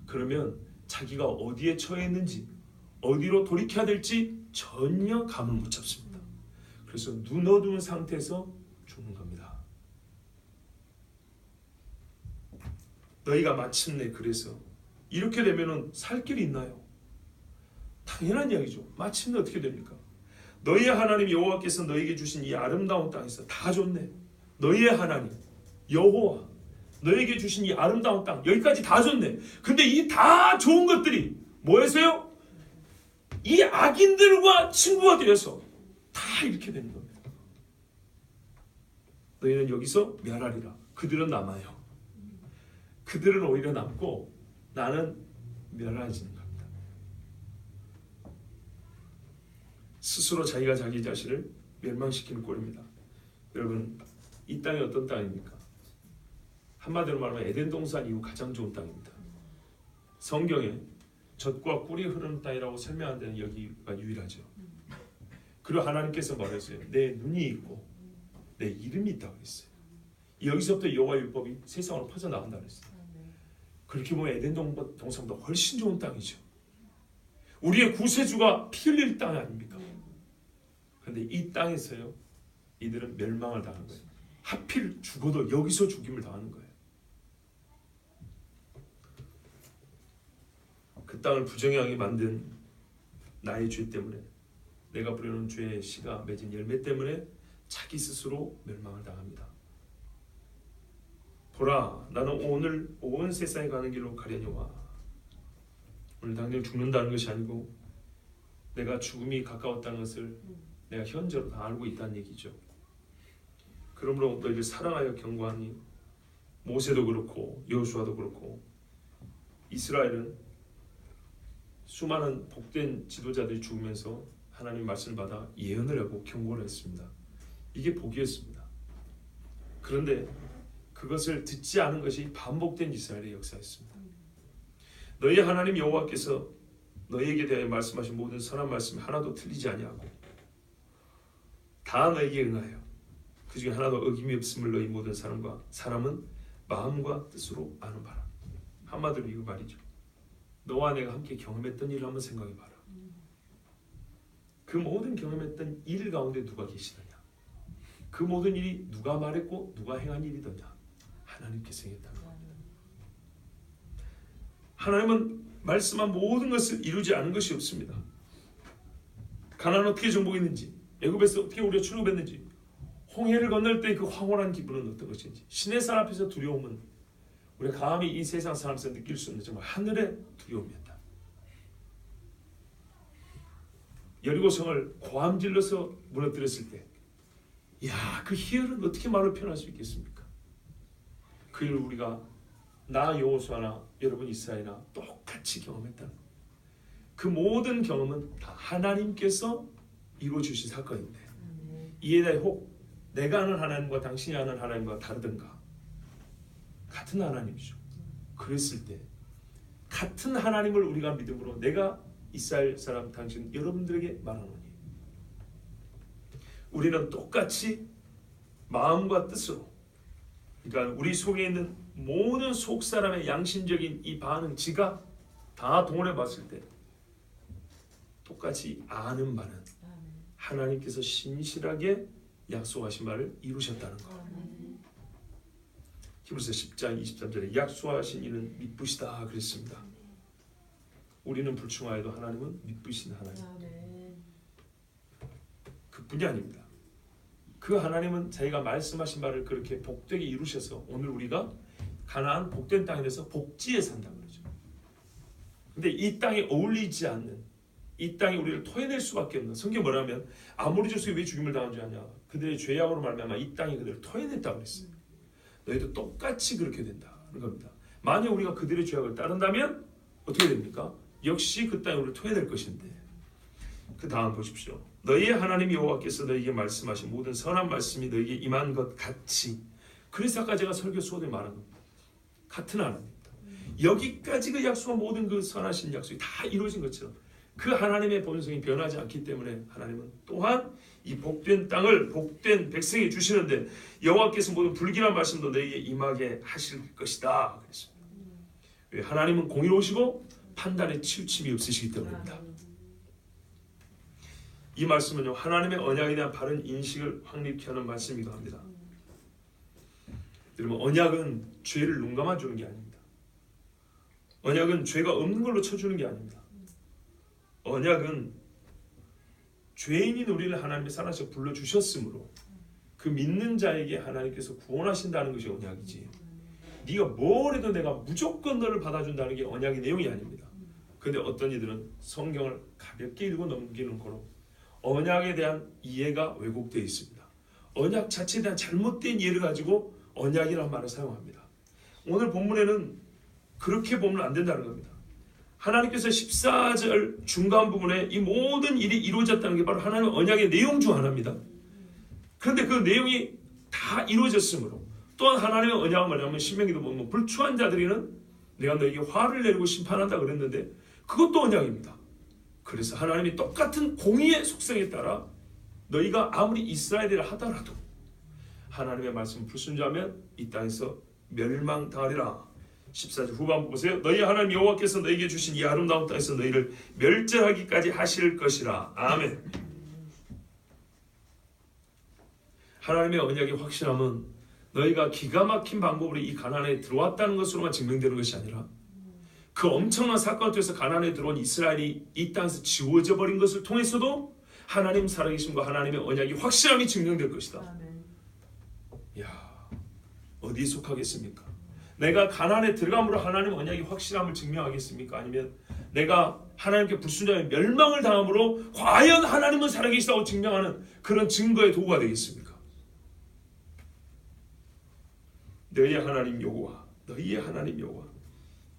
[SPEAKER 1] 그러면 자기가 어디에 처해 있는지 어디로 돌이켜야 될지 전혀 감을 못 잡습니다. 그래서 눈 어두운 상태에서 죽는 겁니다. 너희가 마침내 그래서 이렇게 되면은 살 길이 있나요? 다 당연한 이야기죠. 마침내 어떻게 됩니까? 너희의 하나님 여호와께서 너희에게 주신 이 아름다운 땅에서 다 좋네. 너희의 하나님 여호와 너희에게 주신 이 아름다운 땅 여기까지 다 좋네. 근데 이 다 좋은 것들이 뭐였어요? 이 악인들과 친구가 되어서 다 이렇게 되는 겁니다. 너희는 여기서 멸하리라. 그들은 남아요. 그들은 오히려 남고 나는 멸하지는 겁니다. 스스로 자기가 자기 자신을 멸망시키는 꼴입니다. 여러분, 이 땅이 어떤 땅입니까? 한마디로 말하면 에덴 동산 이후 가장 좋은 땅입니다. 성경에 젖과 꿀이 흐르는 땅이라고 설명한 데는 여기가 유일하죠. 그리고 하나님께서 말했어요. 내 눈이 있고 내 이름이 있다고 했어요. 여기서부터 여호와 율법이 세상으로 퍼져나간다고 했어요. 그렇게 보면 에덴 동산보다 훨씬 좋은 땅이죠. 우리의 구세주가 피 흘릴 땅 아닙니까? 그런데 이 땅에서요, 이들은 멸망을 당한 거예요. 하필 죽어도 여기서 죽임을 당하는 거예요. 그 땅을 부정하게 만든 나의 죄 때문에, 내가 부려놓은 죄의 씨가 맺은 열매 때문에 자기 스스로 멸망을 당합니다. 보라, 나는 오늘 온 세상에 가는 길로 가려니와. 오늘 당장 죽는다는 것이 아니고 내가 죽음이 가까웠다는 것을 내가 현저로 다 알고 있다는 얘기죠. 그러므로 너희를 사랑하여 경고하니, 모세도 그렇고 여호수아도 그렇고 이스라엘은 수많은 복된 지도자들이 죽으면서 하나님의 말씀을 받아 예언을 하고 경고를 했습니다. 이게 복이었습니다. 그런데 그것을 듣지 않은 것이 반복된 이스라엘의 역사였습니다. 너희 하나님 여호와께서 너희에게 대하여 말씀하신 모든 선한 말씀이 하나도 틀리지 아니하고 다 너희에게 응하여 그 중에 하나도 어김이 없음을 너희 모든 사람은 마음과 뜻으로 아는 바라. 한마디로 이거 말이죠. 너와 내가 함께 경험했던 일을 한번 생각해봐라. 그 모든 경험했던 일 가운데 누가 계시느냐? 그 모든 일이 누가 말했고 누가 행한 일이더냐? 하나님께서 행했다는 겁니다. 하나님은 말씀한 모든 것을 이루지 않은 것이 없습니다. 가나안 어떻게 정복했는지, 애굽에서 어떻게 우리가 출애굽했는지, 홍해를 건널 때 그 황홀한 기분은 어떤 것인지, 신의 산 앞에서 두려움은 우리가 감히 이 세상 사람에서 느낄 수 없는 정말 하늘의 두려움이었다. 여리고성을 고함질러서 무너뜨렸을 때, 그 희열은 어떻게 말로 표현할 수 있겠습니까? 그 일을 우리가 나 여호수아나 여러분 이스라엘이나 똑같이 경험했다는 것. 그 모든 경험은 다 하나님께서 이루어 주신 사건인데, 이에 대해 혹 내가 아는 하나님과 당신이 아는 하나님과 다르든가? 같은 하나님이죠. 그랬을 때 같은 하나님을 우리가 믿음으로 내가 이스라엘 사람 당신 여러분들에게 말하노니, 우리는 똑같이 마음과 뜻으로, 그러니까 우리 속에 있는 모든 속 사람의 양심적인 이 반응, 지각 다 동원해 봤을 때 똑같이 아는 바는 하나님께서 신실하게 약속하신 말을 이루셨다는 것. 히브리서 10장 23절에 약속하신 이는 미쁘시다 그랬습니다. 우리는 불충하여도 하나님은 미쁘신 하나님. 그뿐이 아닙니다. 그 하나님은 자기가 말씀하신 바를 그렇게 복되게 이루셔서 오늘 우리가 가나안 복된 땅에 대해서 복지에 산다고 그러죠. 근데 이 땅에 어울리지 않는, 이 땅이 우리를 토해낼 수밖에 없는, 성경 뭐라면 아모리 족속이 왜 죽임을 당한 줄 아냐? 그들의 죄악으로 말미암아 이 땅이 그들을 토해냈다고 그랬어요. 너희도 똑같이 그렇게 된다는 겁니다. 만약 우리가 그들의 죄악을 따른다면 어떻게 됩니까? 역시 그 땅이 우리를 토해낼 것인데, 그 다음 보십시오. 너희의 하나님 여호와께서 너희에게 말씀하신 모든 선한 말씀이 너희에게 임한 것 같이. 그래서 아까 제가 설교 수업에 말한 겁니다. 같은 하나님입니다. 여기까지 그 약속한 모든 그 선하신 약속이 다 이루어진 것처럼 그 하나님의 본성이 변하지 않기 때문에 하나님은 또한 이 복된 땅을 복된 백성에 주시는데, 여호와께서 모든 불길한 말씀도 너희에게 임하게 하실 것이다 그랬습니다. 왜? 하나님은 공의로우시고 판단에 치우침이 없으시기 때문입니다. 이 말씀은요, 하나님의 언약에 대한 바른 인식을 확립케 하는 말씀이기도 합니다. 여러분, 언약은 죄를 눈 감아 주는 게 아닙니다. 언약은 죄가 없는 걸로 쳐주는 게 아닙니다. 언약은 죄인인 우리를 하나님이 사랑하셔 불러주셨으므로 그 믿는 자에게 하나님께서 구원하신다는 것이 언약이지, 네가 뭘 해도 내가 무조건 너를 받아준다는 게 언약의 내용이 아닙니다. 근데 어떤 이들은 성경을 가볍게 읽고 넘기는 거로 언약에 대한 이해가 왜곡되어 있습니다. 언약 자체에 대한 잘못된 이해를 가지고 언약이라는 말을 사용합니다. 오늘 본문에는 그렇게 보면 안 된다는 겁니다. 하나님께서 14절 중간 부분에 이 모든 일이 이루어졌다는 게 바로 하나님의 언약의 내용 중 하나입니다. 그런데 그 내용이 다 이루어졌으므로 또한 하나님의 언약은 뭐냐면 신명기도 보면 불추한 자들이는 내가 너에게 화를 내리고 심판한다 그랬는데 그것도 언약입니다. 그래서 하나님이 똑같은 공의의 속성에 따라 너희가 아무리 이스라엘이라 하더라도 하나님의 말씀 불순종하면 이 땅에서 멸망당하리라. 14절 후반부 보세요. 너희 하나님 여호와께서 너희에게 주신 이 아름다운 땅에서 너희를 멸절하기까지 하실 것이라. 아멘. 하나님의 언약의 확실함은 너희가 기가 막힌 방법으로 이 가나안에 들어왔다는 것으로만 증명되는 것이 아니라 그 엄청난 사건을 통해서 가나안에 들어온 이스라엘이 이 땅에서 지워져 버린 것을 통해서도 하나님 살아계심과 하나님의 언약이 확실함이 증명될 것이다. 이야, 어디에 속하겠습니까? 내가 가나안에 들어감으로 하나님의 언약이 확실함을 증명하겠습니까? 아니면 내가 하나님께 불순종하여 멸망을 당함으로 과연 하나님은 살아계시다고 증명하는 그런 증거의 도구가 되겠습니까? 너희의 하나님 여호와, 너희의 하나님 여호와,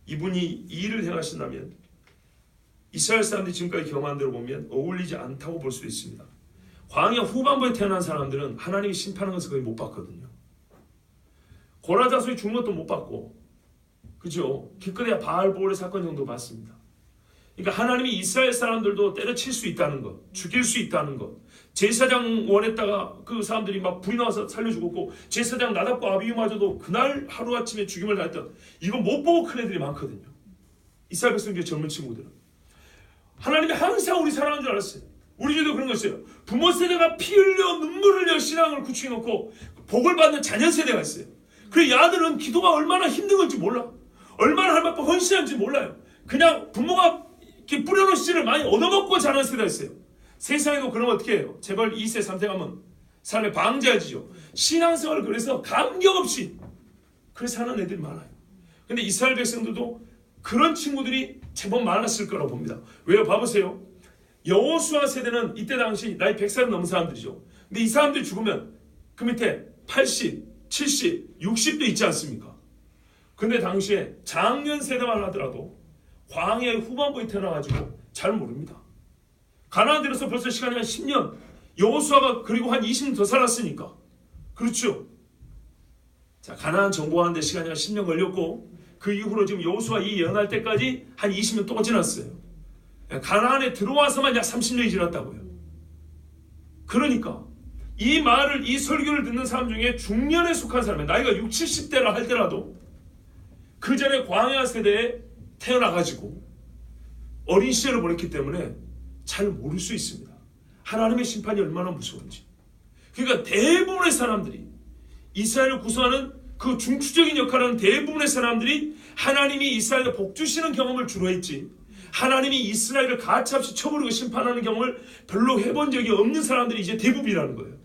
[SPEAKER 1] 이분이 이 일을 행하신다면 이스라엘 사람들이 지금까지 경험한 대로 보면 어울리지 않다고 볼 수도 있습니다. 광야 후반부에 태어난 사람들은 하나님이 심판하는 것을 거의 못 봤거든요. 고라 자손이 죽은 것도 못 봤고, 그죠? 기껏해야 바알보올의 사건 정도 봤습니다. 그러니까 하나님이 이스라엘 사람들도 때려칠 수 있다는 것, 죽일 수 있다는 것, 제사장 원했다가 그 사람들이 막 불이 나와서 살려 죽었고, 제사장 나답과 아비후마저도 그날 하루아침에 죽임을 당했던, 이거 못 보고 큰 애들이 많거든요. 이스라엘 백성들 젊은 친구들은 하나님이 항상 우리 사랑하는 줄 알았어요. 우리 집도 그런 거 있어요. 부모 세대가 피 흘려 눈물 흘려 신앙을 구축해놓고 복을 받는 자녀 세대가 있어요. 그 아들은 기도가 얼마나 힘든 건지 몰라. 얼마나 하나님 앞에 헌신한지 몰라요. 그냥 부모가 이렇게 뿌려놓은 씨를 많이 얻어먹고 자라는 세대가 있어요. 세상에도 그러면 어떻게 해요? 재벌 2세 3세 가면 삶의 방자해지죠. 신앙생활을 그래서 감격 없이 그래서 사는 애들이 많아요. 근데 이스라엘 백성들도 그런 친구들이 제법 많았을 거라고 봅니다. 왜요? 봐보세요. 여호수아 세대는 이때 당시 나이 100살 넘은 사람들이죠. 근데 이 사람들이 죽으면 그 밑에 80, 70, 60도 있지 않습니까? 근데 당시에 장년 세대만 하더라도 광야의 후반부에 태어나가지고 잘 모릅니다. 가나안 들어서 벌써 시간이 한 10년, 여호수아가 그리고 한 20년 더 살았으니까. 그렇죠? 자, 가나안 정복하는데 시간이 한 10년 걸렸고, 그 이후로 지금 여호수아 이 예언할 때까지 한 20년 또 지났어요. 가나안에 들어와서만 약 30년이 지났다고요. 그러니까 이 말을, 이 설교를 듣는 사람 중에 중년에 속한 사람이 나이가 60, 70대라 할때라도 그 전에 광야 세대에 태어나가지고 어린 시절을 보냈기 때문에 잘 모를 수 있습니다. 하나님의 심판이 얼마나 무서운지. 그러니까 대부분의 사람들이, 이스라엘을 구성하는 그 중추적인 역할을 하는 대부분의 사람들이 하나님이 이스라엘에 복 주시는 경험을 주로 했지, 하나님이 이스라엘을 가차없이 쳐부르고 심판하는 경험을 별로 해본 적이 없는 사람들이 이제 대부분이라는 거예요.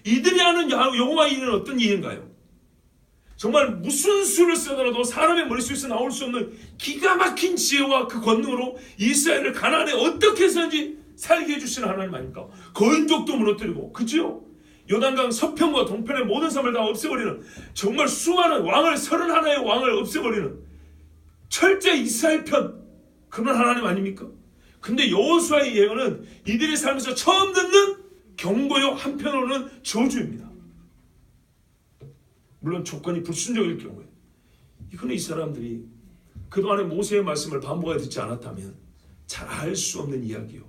[SPEAKER 1] 이들이 하는 여호와 이해는 어떤 이해인가요? 정말 무슨 수를 쓰더라도 사람의 머릿속에서 나올 수 없는 기가 막힌 지혜와 그 권능으로 이스라엘을 가나안에 어떻게 해서든지 살게 해주시는 하나님 아닙니까? 거인족도 무너뜨리고, 그죠? 요단강 서편과 동편의 모든 섬을 다 없애버리는, 정말 수많은 왕을, 31의 왕을 없애버리는 철저히 이스라엘 편, 그런 하나님 아닙니까? 근데 여호수아의 예언은 이들이 살면서 처음 듣는 경고요, 한편으로는 저주입니다. 물론 조건이 불순종일 경우에. 이거는 이 사람들이 그동안에 모세의 말씀을 반복하여 듣지 않았다면 잘 알 수 없는 이야기요.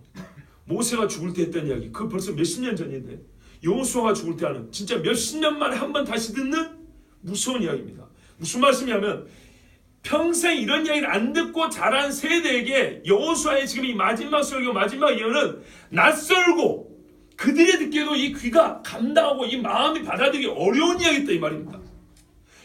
[SPEAKER 1] 모세가 죽을 때 했던 이야기, 그 벌써 몇십 년 전인데 여호수아가 죽을 때 하는, 진짜 몇십 년 만에 한 번 다시 듣는 무서운 이야기입니다. 무슨 말씀이냐면 평생 이런 이야기를 안 듣고 자란 세대에게 여호수아의 지금 이 마지막 설교, 마지막 예언은 낯설고 그들이 듣기에도 이 귀가 감당하고 이 마음이 받아들이기 어려운 이야기다 이 말입니다.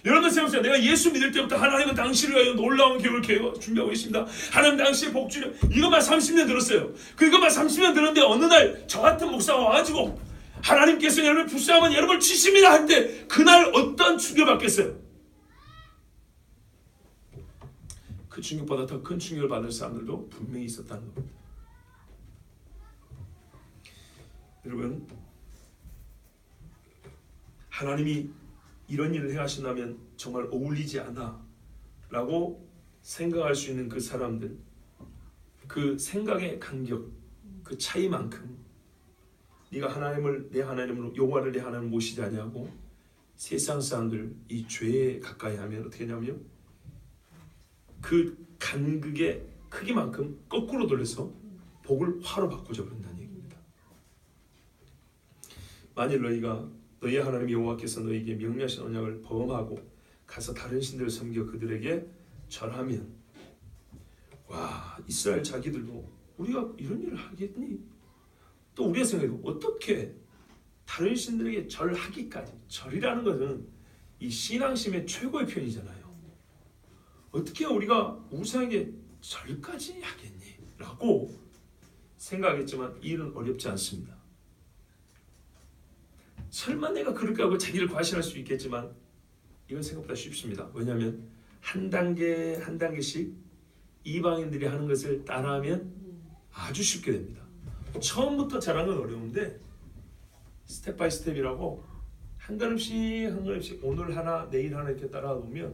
[SPEAKER 1] 여러분들 생각해보세요. 내가 예수 믿을 때부터 하나님은 당신을 위하여 놀라운 계획을 준비하고 있습니다. 하나님 당신의 복주를 이것만 30년 들었어요. 그것만 30년 들었는데 어느 날 저 같은 목사가 와가지고 하나님께서 여러분을 불쌍하면 여러분을 치십니다 할 때 그날 어떤 충격을 받겠어요? 그 충격보다 더 큰 충격을 받을 사람들도 분명히 있었다는 겁니다. 여러분, 하나님이 이런 일을 행하신다면 정말 어울리지 않아 라고 생각할 수 있는 그 사람들, 그 생각의 간격, 그 차이만큼 네가 하나님을 내 하나님으로 여호와를 내 하나님을 모시지 아니하고 세상 사람들 이 죄에 가까이 하면 어떻게 하냐면 그 간극의 크기만큼 거꾸로 돌려서 복을 화로 바꾸자 버린다는 얘기입니다. 만일 너희 하나님 여호와께서 너희에게 명령하신 언약을 범하고 가서 다른 신들을 섬겨 그들에게 절하면, 와, 이스라엘 자기들도 우리가 이런 일을 하겠니? 또 우리가 생각해도 어떻게 다른 신들에게 절하기까지, 절이라는 것은 이 신앙심의 최고의 표현이잖아요. 어떻게 우리가 우상에게 절까지 하겠니? 라고 생각했지만 이 일은 어렵지 않습니다. 설마 내가 그럴까 하고 자기를 과신할 수 있겠지만 이건 생각보다 쉽습니다. 왜냐하면 한 단계 한 단계씩 이방인들이 하는 것을 따라하면 아주 쉽게 됩니다. 처음부터 잘하는 건 어려운데 스텝 바이 스텝이라고 한 걸음씩 한 걸음씩 오늘 하나 내일 하나 이렇게 따라가 보면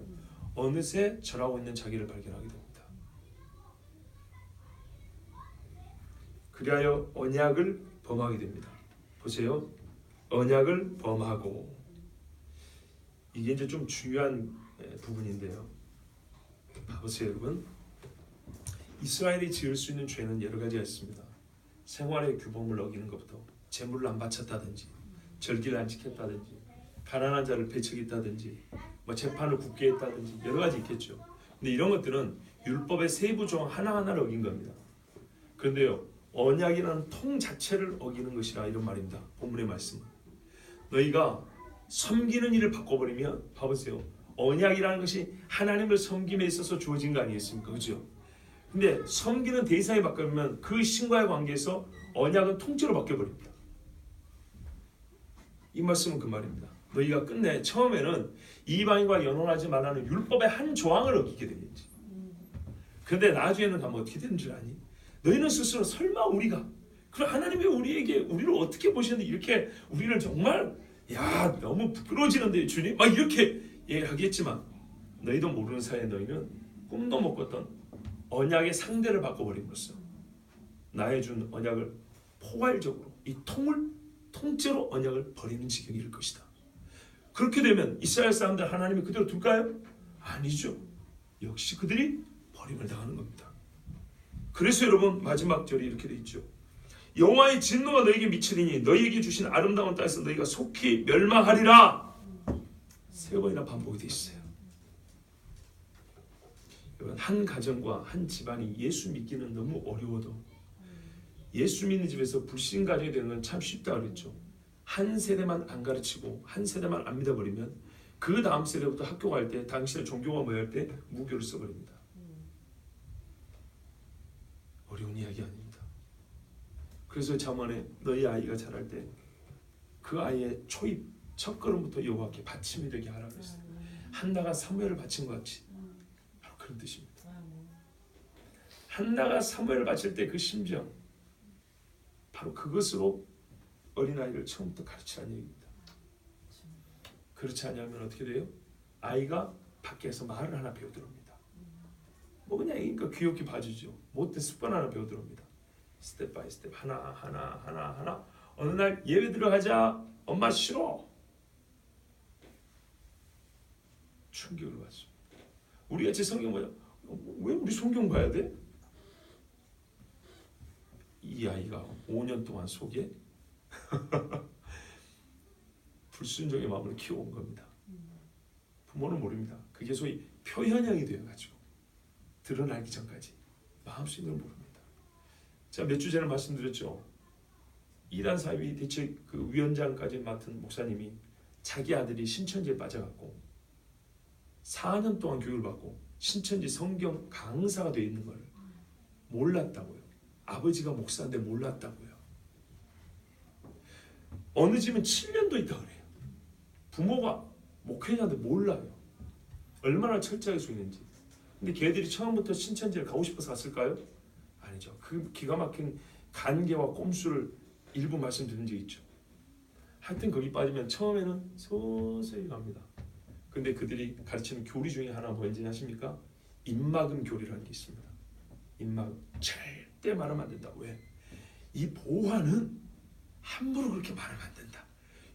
[SPEAKER 1] 어느새 절하고 있는 자기를 발견하게 됩니다. 그리하여 언약을 범하게 됩니다. 보세요. 언약을 범하고, 이게 이제 좀 중요한 부분인데요. 봐보세요, 여러분. 이스라엘이 지을 수 있는 죄는 여러 가지가 있습니다. 생활의 규범을 어기는 것부터 제물을 안 바쳤다든지, 절기를 안 지켰다든지, 가난한 자를 배척했다든지, 재판을 굳게 했다든지 여러 가지 있겠죠. 근데 이런 것들은 율법의 세부 조항 하나하나를 어긴 겁니다. 그런데요, 언약이라는 통 자체를 어기는 것이라 이런 말입니다. 본문의 말씀은. 너희가 섬기는 일을 바꿔버리면, 봐보세요. 언약이라는 것이 하나님을 섬김에 있어서 주어진 거 아니겠습니까? 그죠? 근데 섬기는 대상이 바뀌면 그 신과의 관계에서 언약은 통째로 바뀌어버립니다. 이 말씀은 그 말입니다. 너희가 끝내 처음에는 이방인과 연혼하지 말라는 율법의 한 조항을 어기게 되겠지. 그런데 나중에는 가면 어떻게 되는 줄 아니? 너희는 스스로 설마 우리가, 그럼 하나님이 우리를 어떻게 보시는데 이렇게 우리를 정말 너무 부끄러워지는데 주님 막 이렇게 하겠지만, 너희도 모르는 사이에 너희는 꿈도 못 꿨던 언약의 상대를 바꿔버림으로써 나의 준 언약을 포괄적으로 이 통째로 언약을 버리는 지경이 이를 것이다. 그렇게 되면 이스라엘 사람들 하나님이 그대로 둘까요? 아니죠. 역시 그들이 버림을 당하는 겁니다. 그래서 여러분 마지막 절이 이렇게 돼 있죠. 여호와의 진노가 너에게 미치리니 너희에게 주신 아름다운 땅에서 너희가 속히 멸망하리라. 3번이나 반복이 돼 있어요. 여러분, 한 가정과 한 집안이 예수 믿기는 너무 어려워도 예수 믿는 집에서 불신 가정이 되는 건 참 쉽다 그랬죠. 한 세대만 안 가르치고 한 세대만 안 믿어버리면 그 다음 세대부터 학교 갈 때 당신의 종교가 뭐야 할 때 무교를 써버립니다. 어려운 이야기 아닙니다. 그래서 잠언에 너희 아이가 자랄 때 그 아이의 초입 첫 걸음부터 여호와께 바침이 되게 하라 그랬어요. 한나가 사무엘을 바친 것 같이 바로 그런 뜻입니다. 한나가 사무엘을 바칠 때 그 심정, 바로 그것으로 어린아이를 처음부터 가르치라는 얘기입니다. 그렇지 않으면 어떻게 돼요? 아이가 밖에서 말을 하나 배워들어옵니다. 뭐 그냥 그러니까 귀엽게 봐주죠. 못된 습관 하나 배워들어옵니다. 스텝 바이 스텝 하나. 어느 날 예배 들어가자. 엄마 싫어. 충격을 받습니다. 우리가 제 성경 뭐야? 왜 우리 성경 봐야 돼? 이 아이가 5년 동안 속에 불순종의 마음을 키워온 겁니다. 부모는 모릅니다. 그게 소위 표현형이 되어가지고 드러나기 전까지 마음속으로 모릅니다. 제가 몇 주 전에 말씀드렸죠. 이란 사회비 대책 그 위원장까지 맡은 목사님이 자기 아들이 신천지에 빠져갖고 4년 동안 교육을 받고 신천지 성경 강사가 되어 있는 걸 몰랐다고요. 아버지가 목사인데 몰랐다고요. 어느 집은 7년도 있다 그래요. 부모가 목회자인데 몰라요. 얼마나 철저하게 속이는지. 근데 걔들이 처음부터 신천지를 가고 싶어서 갔을까요? 아니죠. 그 기가 막힌 간계와 꼼수를 일부 말씀드린 적 있죠. 하여튼 거기 빠지면 처음에는 서서히 갑니다. 근데 그들이 가르치는 교리 중에 하나 뭔지 아십니까? 입막음 교리라는 게 있습니다. 입막음. 절대 말하면 안 된다. 왜? 이 보화는 함부로 그렇게 말하면 안 된다.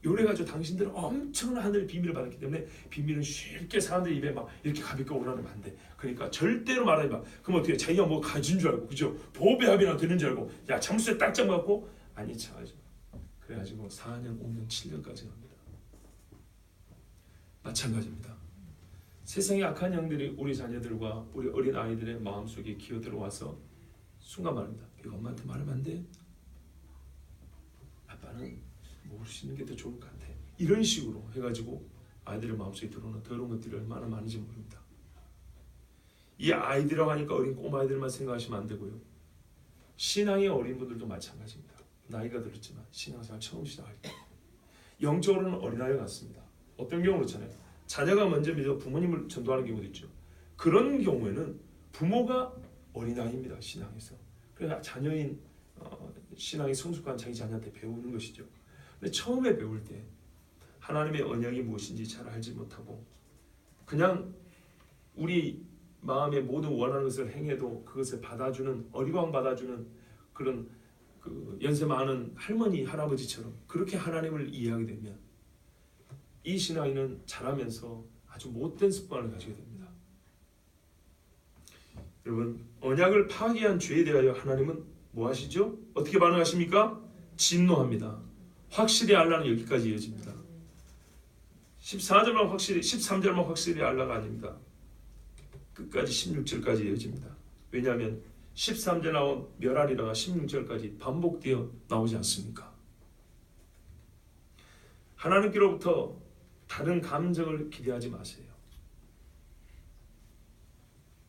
[SPEAKER 1] 요래가지고 당신들은 엄청난 하늘의 비밀을 받았기 때문에 비밀은 쉽게 사람들 입에 막 이렇게 가볍게 오라면 안 돼. 그러니까 절대로 말하지 마. 그럼 어떻게 자기가 뭐 가진 줄 알고, 그죠? 보배 합의나 되는 줄 알고, 야 잠수에 딱 잡아갖고 아니 차가지고 그래가지고 4년, 5년, 7년까지 갑니다. 마찬가지입니다. 세상의 악한 영들이 우리 자녀들과 우리 어린 아이들의 마음속에 기어 들어와서 순간 말합니다. 이거 엄마한테 말하면 안 돼. 아빠는 모르시는 게 더 좋을 것 같아. 이런 식으로 해가지고 아이들의 마음속에 들어오는 더러운 것들이 얼마나 많은지 모릅니다. 이 아이들이라고 하니까 어린 꼬마아이들만 생각하시면 안 되고요. 신앙의 어린 분들도 마찬가지입니다. 나이가 들었지만 신앙생활 처음 시작할 때 영적으로는 어린아이 같습니다. 어떤 경우 그렇잖아요. 자녀가 먼저 믿어 부모님을 전도하는 경우도 있죠. 그런 경우에는 부모가 어린아이입니다. 신앙에서. 그러니까 자녀인 신앙이 성숙한 자기 자녀한테 배우는 것이죠. 근데 처음에 배울 때 하나님의 언약이 무엇인지 잘 알지 못하고 그냥 우리 마음의 모든 원하는 것을 행해도 그것을 받아주는 어리광 받아주는 그런 그 연세 많은 할머니 할아버지처럼 그렇게 하나님을 이해하게 되면 이 신앙인은 자라면서 아주 못된 습관을 가지게 됩니다. 여러분 언약을 파괴한 죄에 대하여 하나님은 뭐 하시죠? 어떻게 반응하십니까? 진노합니다. 확실히 알라는 여기까지 이어집니다. 14절만 확실히 13절만 확실히 알라가 아닙니다. 끝까지 16절까지 이어집니다. 왜냐하면 13절 나온 멸하리라가 16절까지 반복되어 나오지 않습니까? 하나님께로부터 다른 감정을 기대하지 마세요.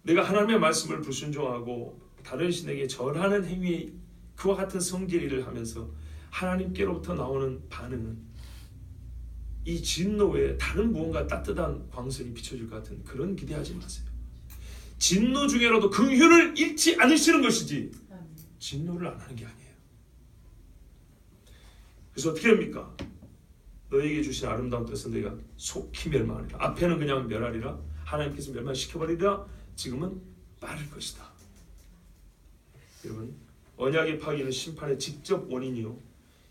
[SPEAKER 1] 내가 하나님의 말씀을 불순종하고 다른 신에게 절하는 행위에 그와 같은 성질일을 하면서 하나님께로부터 나오는 반응은 이 진노 외에 다른 무언가 따뜻한 광선이 비춰질 것 같은 그런 기대하지 마세요. 진노 중에라도 긍휼을 잃지 않으시는 것이지 진노를 안 하는 게 아니에요. 그래서 어떻게 합니까? 너에게 주신 아름다운 뜻은 너희가 속히 멸망하리라. 앞에는 그냥 멸하리라. 하나님께서 멸망시켜버리리라. 지금은 빠를 것이다. 여러분 언약의 파기는 심판의 직접 원인이요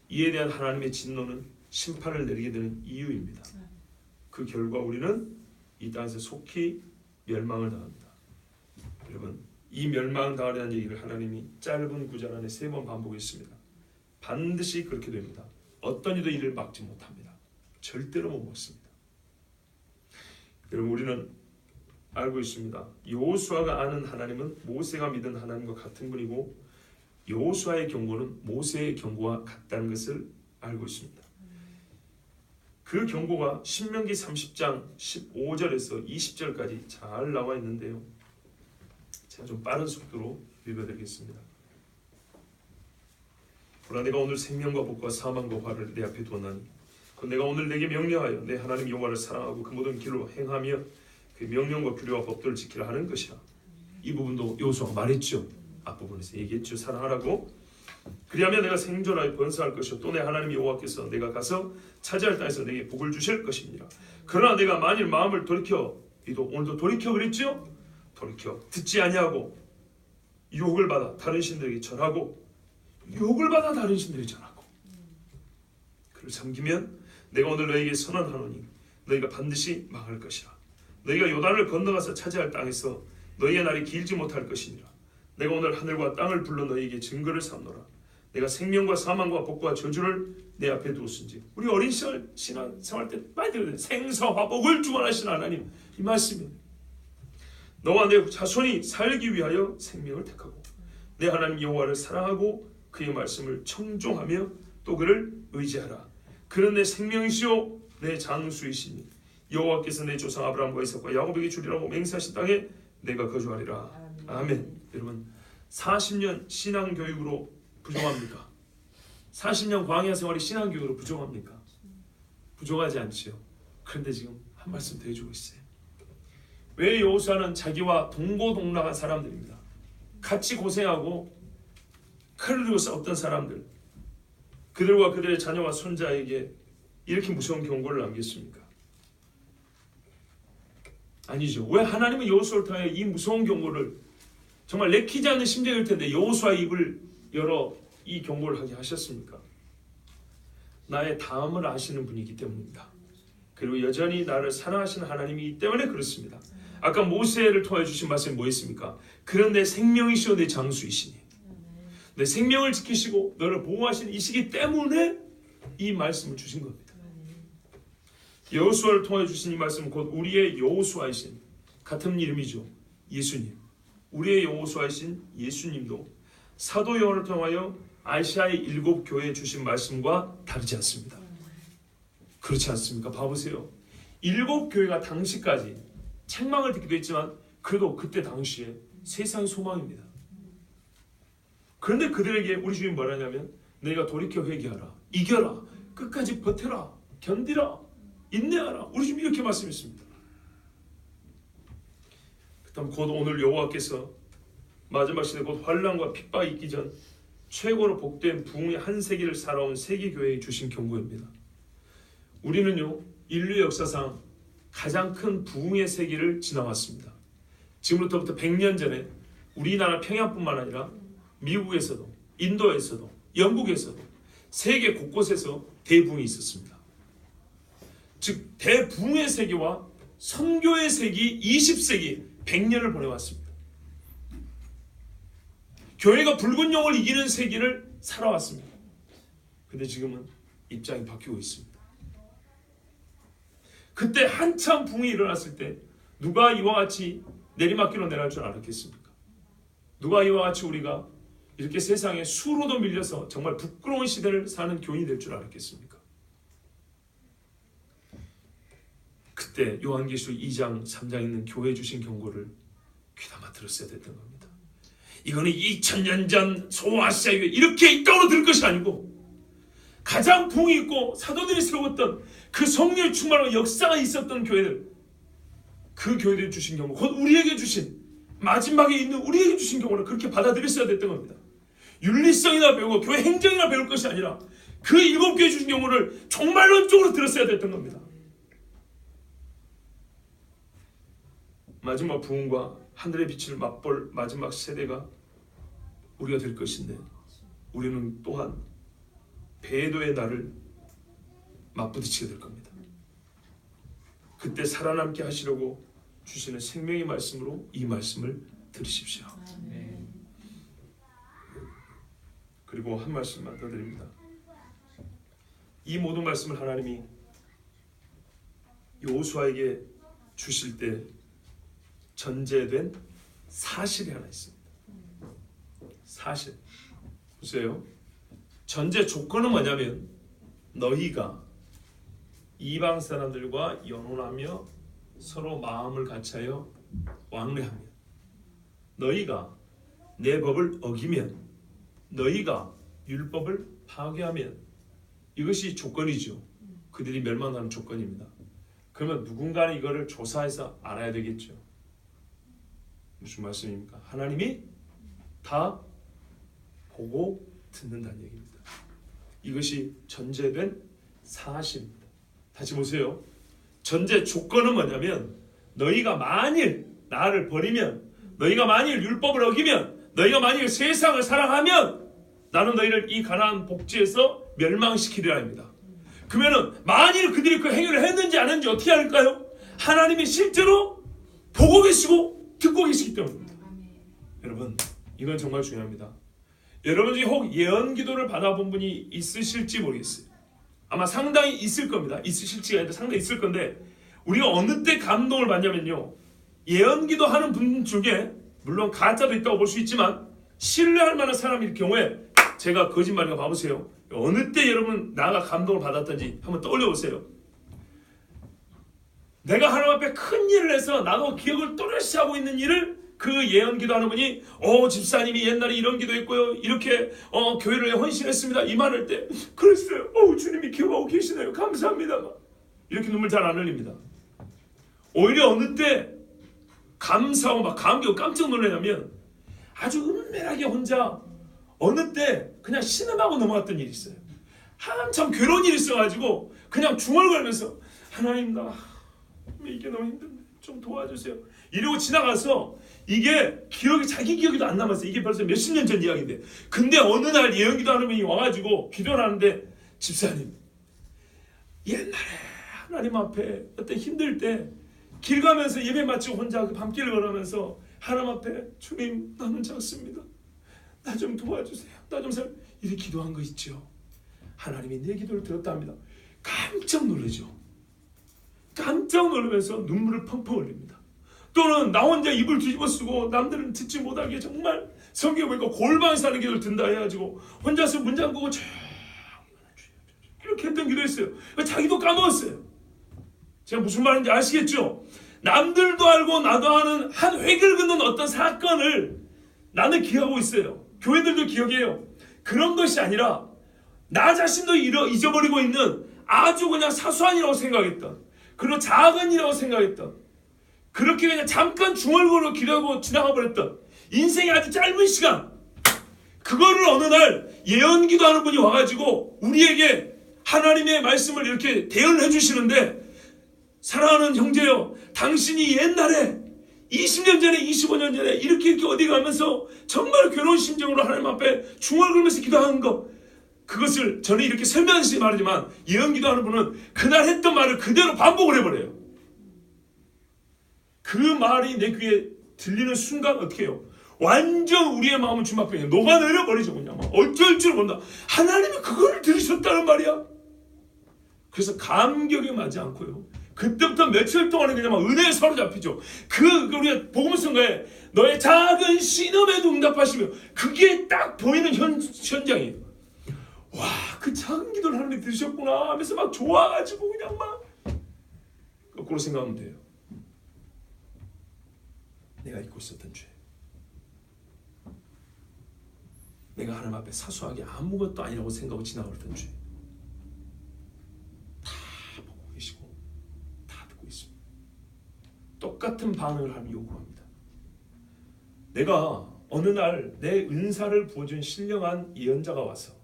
[SPEAKER 1] 이에 대한 하나님의 진노는 심판을 내리게 되는 이유입니다. 그 결과 우리는 이 땅에서 속히 멸망을 당합니다. 여러분 이 멸망을 당하려는 얘기를 하나님이 짧은 구절 안에 3번 반복했습니다. 반드시 그렇게 됩니다. 어떤 이도 이를 막지 못합니다. 절대로 못 막습니다. 여러분 우리는 알고 있습니다. 여호수아가 아는 하나님은 모세가 믿은 하나님과 같은 분이고 여호수아의 경고는 모세의 경고와 같다는 것을 알고 있습니다. 그 경고가 신명기 30장 15절에서 20절까지 잘 나와 있는데요. 제가 좀 빠른 속도로 읽어드리겠습니다. 보라 내가 오늘 생명과 복과 사망과 화를 내 앞에 두었나니 그 내가 오늘 내게 명령하여 내 하나님 여호와를 사랑하고 그 모든 길로 행하며 그 명령과 규례와 법도를 지키라 하는 것이라. 이 부분도 여호수아가 말했죠. 앞부분에서 얘기했죠. 사랑하라고. 그리하면 내가 생존하여 번성할 것이요 또 내 하나님 여호와께서 내가 가서 차지할 땅에서 내게 복을 주실 것입니다. 그러나 내가 만일 마음을 돌이켜 이도 오늘도 돌이켜 그랬죠. 돌이켜 듣지 아니하고 유혹을 받아 다른 신들에게 절하고 유혹을 받아 다른 신들에게 절하고 그를 섬기면 내가 오늘 너에게 선언하노니 너희가 반드시 망할 것이라. 너희가 요단을 건너가서 차지할 땅에서 너희의 날이 길지 못할 것이니라. 내가 오늘 하늘과 땅을 불러 너희에게 증거를 삼노라. 내가 생명과 사망과 복과 저주를 내 앞에 두었은지. 우리 어린 시절 신앙생활 때 많이 들어요. 생사화복을 주관하신 하나님 이 말씀입니다. 너와 내 자손이 살기 위하여 생명을 택하고 내 하나님 여호와를 사랑하고 그의 말씀을 청종하며 또 그를 의지하라. 그는 내 생명이시요 내 장수이시니 여호와께서 내 조상 아브라함과 이삭과 야곱에게 주리라고 맹세하신 땅에 내가 거주하리라. 아멘. 여러분 40년 신앙교육으로 부족합니까? 40년 광야 생활이 신앙교육으로 부족합니까? 부족하지 않지요. 그런데 지금 한 말씀 더 해주고 있어요. 왜 여호수아는 자기와 동고동락한 사람들입니다. 같이 고생하고 칼을 들고 싸웠던 사람들, 그들과 그들의 자녀와 손자에게 이렇게 무서운 경고를 남겼습니까? 아니죠. 왜 하나님은 여호수아를 통해 이 무서운 경고를, 정말 내키지 않는 심정일 텐데 여호수아의 입을 열어 이 경고를 하게 하셨습니까? 나의 다음을 아시는 분이기 때문입니다. 그리고 여전히 나를 사랑하시는 하나님이기 때문에 그렇습니다. 아까 모세를 통해 주신 말씀이 뭐였습니까? 그런 내 생명이시오 내 장수이시니 내 생명을 지키시고 너를 보호하시는 이시기 때문에 이 말씀을 주신 겁니다. 여호수아를 통해 주신 이 말씀은 곧 우리의 여호수아이신, 같은 이름이죠, 예수님. 우리의 여호수아이신 예수님도 사도 요한을 통하여 아시아의 7 교회에 주신 말씀과 다르지 않습니다. 그렇지 않습니까? 봐보세요. 7 교회가 당시까지 책망을 듣기도 했지만 그래도 그때 당시에 세상의 소망입니다. 그런데 그들에게 우리 주님이 뭐라냐면 너희가 돌이켜 회개하라, 이겨라, 끝까지 버텨라, 견디라, 인내하라. 우리 주님이 이렇게 말씀했습니다. 그다음 곧 오늘 여호와께서 마지막 시대 곧 환난과 핍박이 있기 전 최고로 복된 부흥의 한 세기를 살아온 세계교회에 주신 경고입니다. 우리는요 인류 역사상 가장 큰 부흥의 세기를 지나왔습니다. 지금부터 100년 전에 우리나라 평양뿐만 아니라 미국에서도 인도에서도 영국에서도 세계 곳곳에서 대부흥이 있었습니다. 즉 대부흥의 세기와 선교의 세기 20세기 100년을 보내왔습니다. 교회가 붉은 용을 이기는 세기를 살아왔습니다. 근데 지금은 입장이 바뀌고 있습니다. 그때 한참 붕이 일어났을 때 누가 이와 같이 내리막길로 내려갈 줄 알았겠습니까? 누가 이와 같이 우리가 이렇게 세상에 수로도 밀려서 정말 부끄러운 시대를 사는 교인이 될 줄 알았겠습니까? 그때 요한계시록 2장 3장에 있는 교회에 주신 경고를 귀담아 들었어야 됐던 겁니다. 이거는 2000년 전 소아시아 교회 이렇게 이따오로 들을 것이 아니고 가장 부흥이 있고 사도들이 세웠던 그 성령의 충만한 역사가 있었던 교회들, 그 교회들이 주신 경고, 곧 우리에게 주신, 마지막에 있는 우리에게 주신 경고를 그렇게 받아들였어야 됐던 겁니다. 윤리성이나 배우고 교회 행정이나 배울 것이 아니라 그 7교회 주신 경고를 종말론적으로 들었어야 됐던 겁니다. 마지막 부흥과 하늘의 빛을 맛볼 마지막 세대가 우리가 될 것인데 우리는 또한 배도의 날을 맞부딪히게 될 겁니다. 그때 살아남게 하시려고 주시는 생명의 말씀으로 이 말씀을 들으십시오. 그리고 한 말씀만 더 드립니다. 이 모든 말씀을 하나님이 여호수아에게 주실 때 전제된 사실이 하나 있습니다. 사실. 보세요. 전제 조건은 뭐냐면 너희가 이방 사람들과 연혼하며 서로 마음을 같이하여 왕래하며 너희가 내 법을 어기면 너희가 율법을 파괴하면 이것이 조건이죠. 그들이 멸망하는 조건입니다. 그러면 누군가는 이거를 조사해서 알아야 되겠죠. 무슨 말씀입니까? 하나님이 다 보고 듣는다는 얘기입니다. 이것이 전제된 사실입니다. 다시 보세요. 전제 조건은 뭐냐면 너희가 만일 나를 버리면, 너희가 만일 율법을 어기면, 너희가 만일 세상을 사랑하면 나는 너희를 이 가나안 복지에서 멸망시키리라 합니다. 그러면은 만일 그들이 그 행위를 했는지 안 했는지 어떻게 할까요? 하나님이 실제로 보고 계시고 듣고 계시기 때문입니다. 여러분, 이건 정말 중요합니다. 여러분 중에 혹 예언 기도를 받아본 분이 있으실지 모르겠어요. 아마 상당히 있을 겁니다. 있으실지가 아니라 상당히 있을 건데 우리가 어느 때 감동을 받냐면요, 예언 기도 하는 분 중에 물론 가짜도 있다고 볼 수 있지만 신뢰할 만한 사람일 경우에, 제가 거짓말인가 봐보세요. 어느 때 여러분 나가 감동을 받았던지 한번 떠올려 보세요. 내가 하나님 앞에 큰 일을 해서 나도 기억을 또렷이 하고 있는 일을 그 예언기도 하는 분이 집사님이 옛날에 이런 기도했고요, 이렇게 교회를 헌신했습니다 이 말할 때 그랬어요. 주님이 기억하고 계시네요, 감사합니다. 이렇게 눈물 잘 안 흘립니다. 오히려 어느 때 감사하고 막 감격 깜짝 놀라냐면 아주 은밀하게 혼자 어느 때 그냥 신음하고 넘어갔던 일이 있어요. 한참 괴로운 일이 있어가지고 그냥 중얼거리면서 하나님 나 이게 너무 힘든데 좀 도와주세요 이러고 지나가서 이게 자기 기억이 안 남았어요. 이게 벌써 몇십 년 전 이야기인데, 근데 어느 날 예언기도 하는 분이 와가지고 기도를 하는데, 집사님 옛날에 하나님 앞에 어떤 힘들 때 길 가면서 예배 마치고 혼자 그 밤길을 걸으면서 하나님 앞에 주님 나는 작습니다, 나 좀 도와주세요, 나 좀 이렇게 기도한 거 있죠. 하나님이 내 기도를 들었답니다. 깜짝 놀라죠. 깜짝 놀라면서 눈물을 펑펑 흘립니다. 또는 나 혼자 입을 뒤집어 쓰고 남들은 듣지 못하게 정말 성경 보니까 골방 사는 기도를 든다 해가지고 혼자서 문 잠그고 이렇게 했던 기도 했어요. 자기도 까먹었어요. 제가 무슨 말인지 아시겠죠? 남들도 알고 나도 아는 한 획을 긋는 어떤 사건을 나는 기억하고 있어요. 교회들도 기억해요. 그런 것이 아니라 나 자신도 잊어버리고 있는 아주 그냥 사소한 일이라고 생각했던, 그리고 작은 일이라고 생각했던, 그렇게 그냥 잠깐 중얼거리고 기도하고 지나가 버렸던 인생의 아주 짧은 시간, 그거를 어느 날 예언기도 하는 분이 와가지고 우리에게 하나님의 말씀을 이렇게 대언을 해주시는데, 사랑하는 형제요, 당신이 옛날에 20년 전에 25년 전에 이렇게 어디 가면서 정말 괴로운 심정으로 하나님 앞에 중얼거리면서 기도하는 거, 그것을 저는 이렇게 설명하시 말이지만 예언기도 하는 분은 그날 했던 말을 그대로 반복을 해버려요. 그 말이 내 귀에 들리는 순간 어떻게 해요? 완전 우리의 마음은 주막병에 녹아내려버리죠. 그냥 어쩔 줄 몰라. 하나님이 그걸 들으셨다는 말이야. 그래서 감격이 맞지 않고요, 그때부터 며칠 동안에 그냥 막 은혜에 사로잡히죠. 우리가 복음성가에 너의 작은 신음에도 응답하시며, 그게 딱 보이는 현장이에요. 와, 그 작은 기도를 하나님이 들으셨구나 하면서 막 좋아가지고 그냥 막 거꾸로 생각하면 돼요. 내가 잊고 있었던 죄, 내가 하나님 앞에 사소하게 아무것도 아니라고 생각하고 지나갔던 죄, 다 보고 계시고 다 듣고 있습니다. 똑같은 반응을 하면 요구합니다. 내가 어느 날 내 은사를 부어준 신령한 예언자가 와서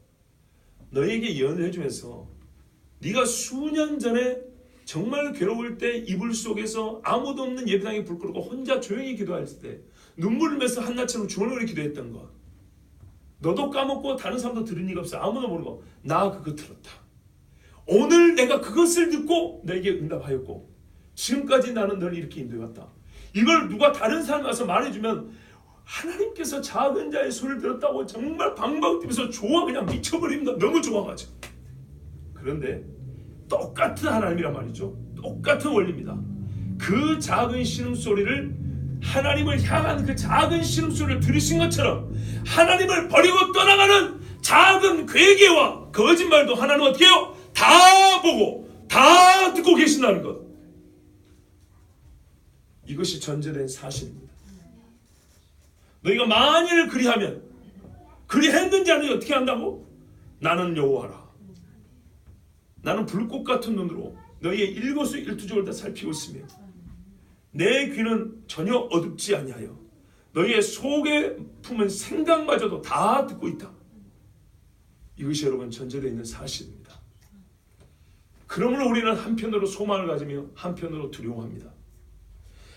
[SPEAKER 1] 너에게 예언을 해주면서 네가 수년 전에 정말 괴로울 때 이불 속에서 아무도 없는 예배당에 불 끄고 혼자 조용히 기도할 때 눈물을 흘면서 한나처럼 중얼거리 기도했던 거, 너도 까먹고 다른 사람도 들은 리가 없어. 아무도 모르고 나 그거 들었다. 오늘 내가 그것을 듣고 너에게 응답하였고 지금까지 나는 널 이렇게 인도해왔다. 이걸 누가 다른 사람 와서 말해주면 하나님께서 작은 자의 소리를 들었다고 정말 방방 뛰면서 그냥 미쳐버립니다. 너무 좋아가지고. 그런데 똑같은 하나님이란 말이죠. 똑같은 원리입니다. 그 작은 신음소리를, 하나님을 향한 그 작은 신음소리를 들으신 것처럼 하나님을 버리고 떠나가는 작은 괴계와 거짓말도 하나님은 어떻게 해요? 다 보고 다 듣고 계신다는 것. 이것이 전제된 사실입니다. 너희가 만일 그리하면, 그리했는지 아닌지 어떻게 한다고? 나는 여호와라. 나는 불꽃 같은 눈으로 너희의 일거수일투족을 다 살피고 있으며 내 귀는 전혀 어둡지 아니하여 너희의 속에 품은 생각마저도 다 듣고 있다. 이것이 여러분 전제되어 있는 사실입니다. 그러므로 우리는 한편으로 소망을 가지며 한편으로 두려워합니다.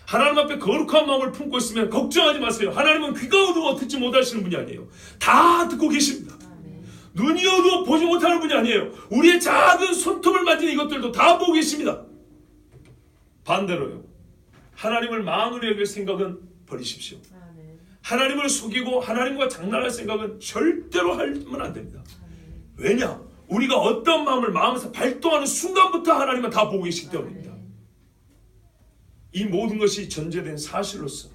[SPEAKER 1] 하나님 앞에 거룩한 마음을 품고 있으면 걱정하지 마세요. 하나님은 귀가 어두워 듣지 못하시는 분이 아니에요. 다 듣고 계십니다. 눈이 어두워 보지 못하는 분이 아니에요. 우리의 작은 손톱을 만지는 이것들도 다 보고 계십니다. 반대로요, 하나님을 망으로 여길 생각은 버리십시오. 하나님을 속이고 하나님과 장난할 생각은 절대로 하면 안 됩니다. 왜냐? 우리가 어떤 마음에서 발동하는 순간부터 하나님은 다 보고 계시기 때문입니다. 이 모든 것이 전제된 사실로서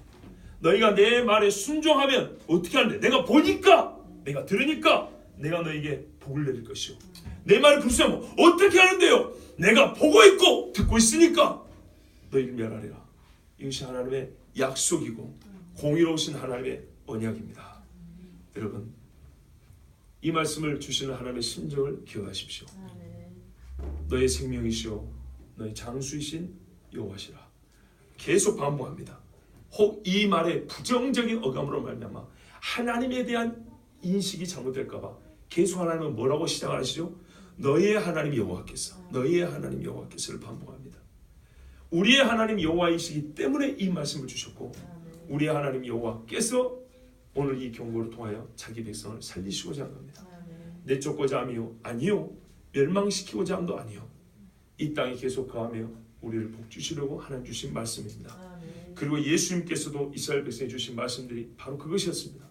[SPEAKER 1] 너희가 내 말에 순종하면 어떻게 하는데? 내가 보니까, 내가 들으니까 내가 너에게 복을 내릴 것이요. 내 말을 불수하면 어떻게 하는데요? 내가 보고 있고 듣고 있으니까. 너희를 멸하리라. 이것이 하나님의 약속이고 공의로우신 하나님의 언약입니다. 여러분, 이 말씀을 주시는 하나님의 심정을 기억하십시오. 너의 생명이시오 너의 장수이신 여호와시라. 계속 반복합니다. 혹 이 말에 부정적인 어감으로 말미암아 하나님에 대한 인식이 잘못될까봐 계속 하나님은 뭐라고 시작하시죠? 너희의 하나님 여호와께서, 너희의 하나님 여호와께서를 반복합니다. 우리의 하나님 여호와이시기 때문에 이 말씀을 주셨고, 우리의 하나님 여호와께서 오늘 이 경고를 통하여 자기 백성을 살리시고자 한 겁니다. 내쫓고자 함이요 아니요, 멸망시키고자 함도 아니요, 이 땅에 계속 거하며 우리를 복주시려고 하나님 주신 말씀입니다. 그리고 예수님께서도 이스라엘 백성에 주신 말씀들이 바로 그것이었습니다.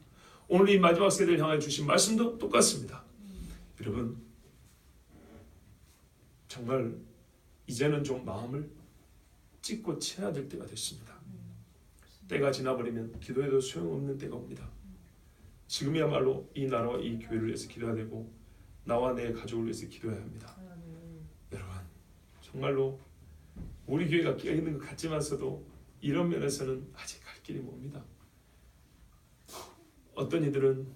[SPEAKER 1] 오늘 이 마지막 세대를 향해 주신 말씀도 똑같습니다. 여러분, 정말 이제는 좀 마음을 찢고 채야 될 때가 됐습니다. 때가 지나버리면 기도해도 소용없는 때가 옵니다. 지금이야말로 이 나라와 이 교회를 위해서 기도해야 되고, 나와 내 가족을 위해서 기도해야 합니다. 여러분, 정말로 우리 교회가 깨어있는 것 같지만서도 이런 면에서는 아직 갈 길이 멉니다. 어떤 이들은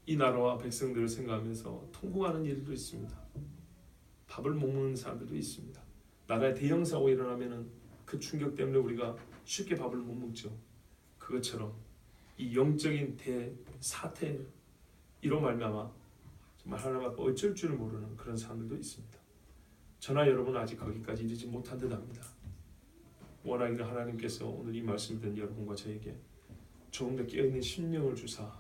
[SPEAKER 1] 이 나라와 백성들을 생각하면서 통곡하는 일도 있습니다. 밥을 못 먹는 사람들도 있습니다. 나라에 대형 사고 일어나면은 그 충격 때문에 우리가 쉽게 밥을 못 먹죠. 그것처럼 이 영적인 대사태 이로 말미암아 정말 하나님 앞에 어쩔 줄을 모르는 그런 사람들도 있습니다. 저나 여러분은 아직 거기까지 이르지 못한 듯합니다. 원하기를 하나님께서 오늘 이 말씀을 듣는 여러분과 저에게 조금 더 깨어있는 심령을 주사,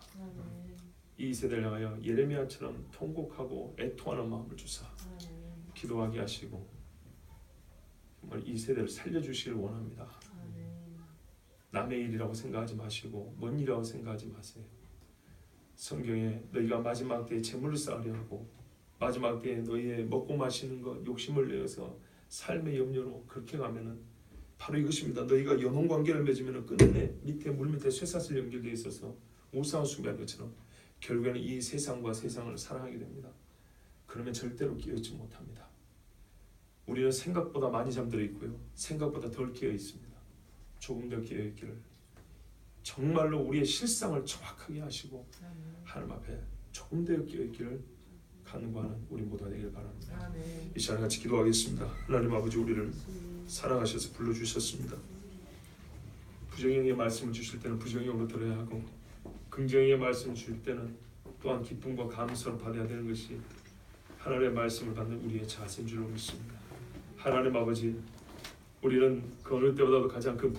[SPEAKER 1] 이 세대를 향하여 예레미야처럼 통곡하고 애통하는 마음을 주사 기도하게 하시고 정말 이 세대를 살려주시길 원합니다. 남의 일이라고 생각하지 마시고 먼 일이라고 생각하지 마세요. 성경에 너희가 마지막 때에 재물을 쌓으려 하고 마지막 때에 너희의 먹고 마시는 것 욕심을 내어서 삶의 염려로 그렇게 가면은 바로 이것입니다. 너희가 연혼 관계를 맺으면 끝내 밑에 물 밑에 쇠사슬 연결되어 있어서 우상을 숭배한 것처럼 결국에는 이 세상과 세상을 사랑하게 됩니다. 그러면 절대로 깨어있지 못합니다. 우리는 생각보다 많이 잠들어 있고요, 생각보다 덜 깨어 있습니다. 조금 더 깨어 있기를, 정말로 우리의 실상을 정확하게 하시고 하나님 앞에 조금 더 깨어 있기를 간구하는 우리 모두가 되길 바랍니다. 이 시간 같이 기도하겠습니다. 하나님 아버지, 우리를 사랑하셔서 불러주셨습니다. 부정형의 말씀을 주실 때는 부정형으로 들어야 하고, 긍정형의 말씀을 주실 때는 또한 기쁨과 감사를 받아야 되는 것이 하나님의 말씀을 받는 우리의 자세인 줄 믿습니다. 하나님 아버지, 우리는 그 어느 때보다도 가장 큰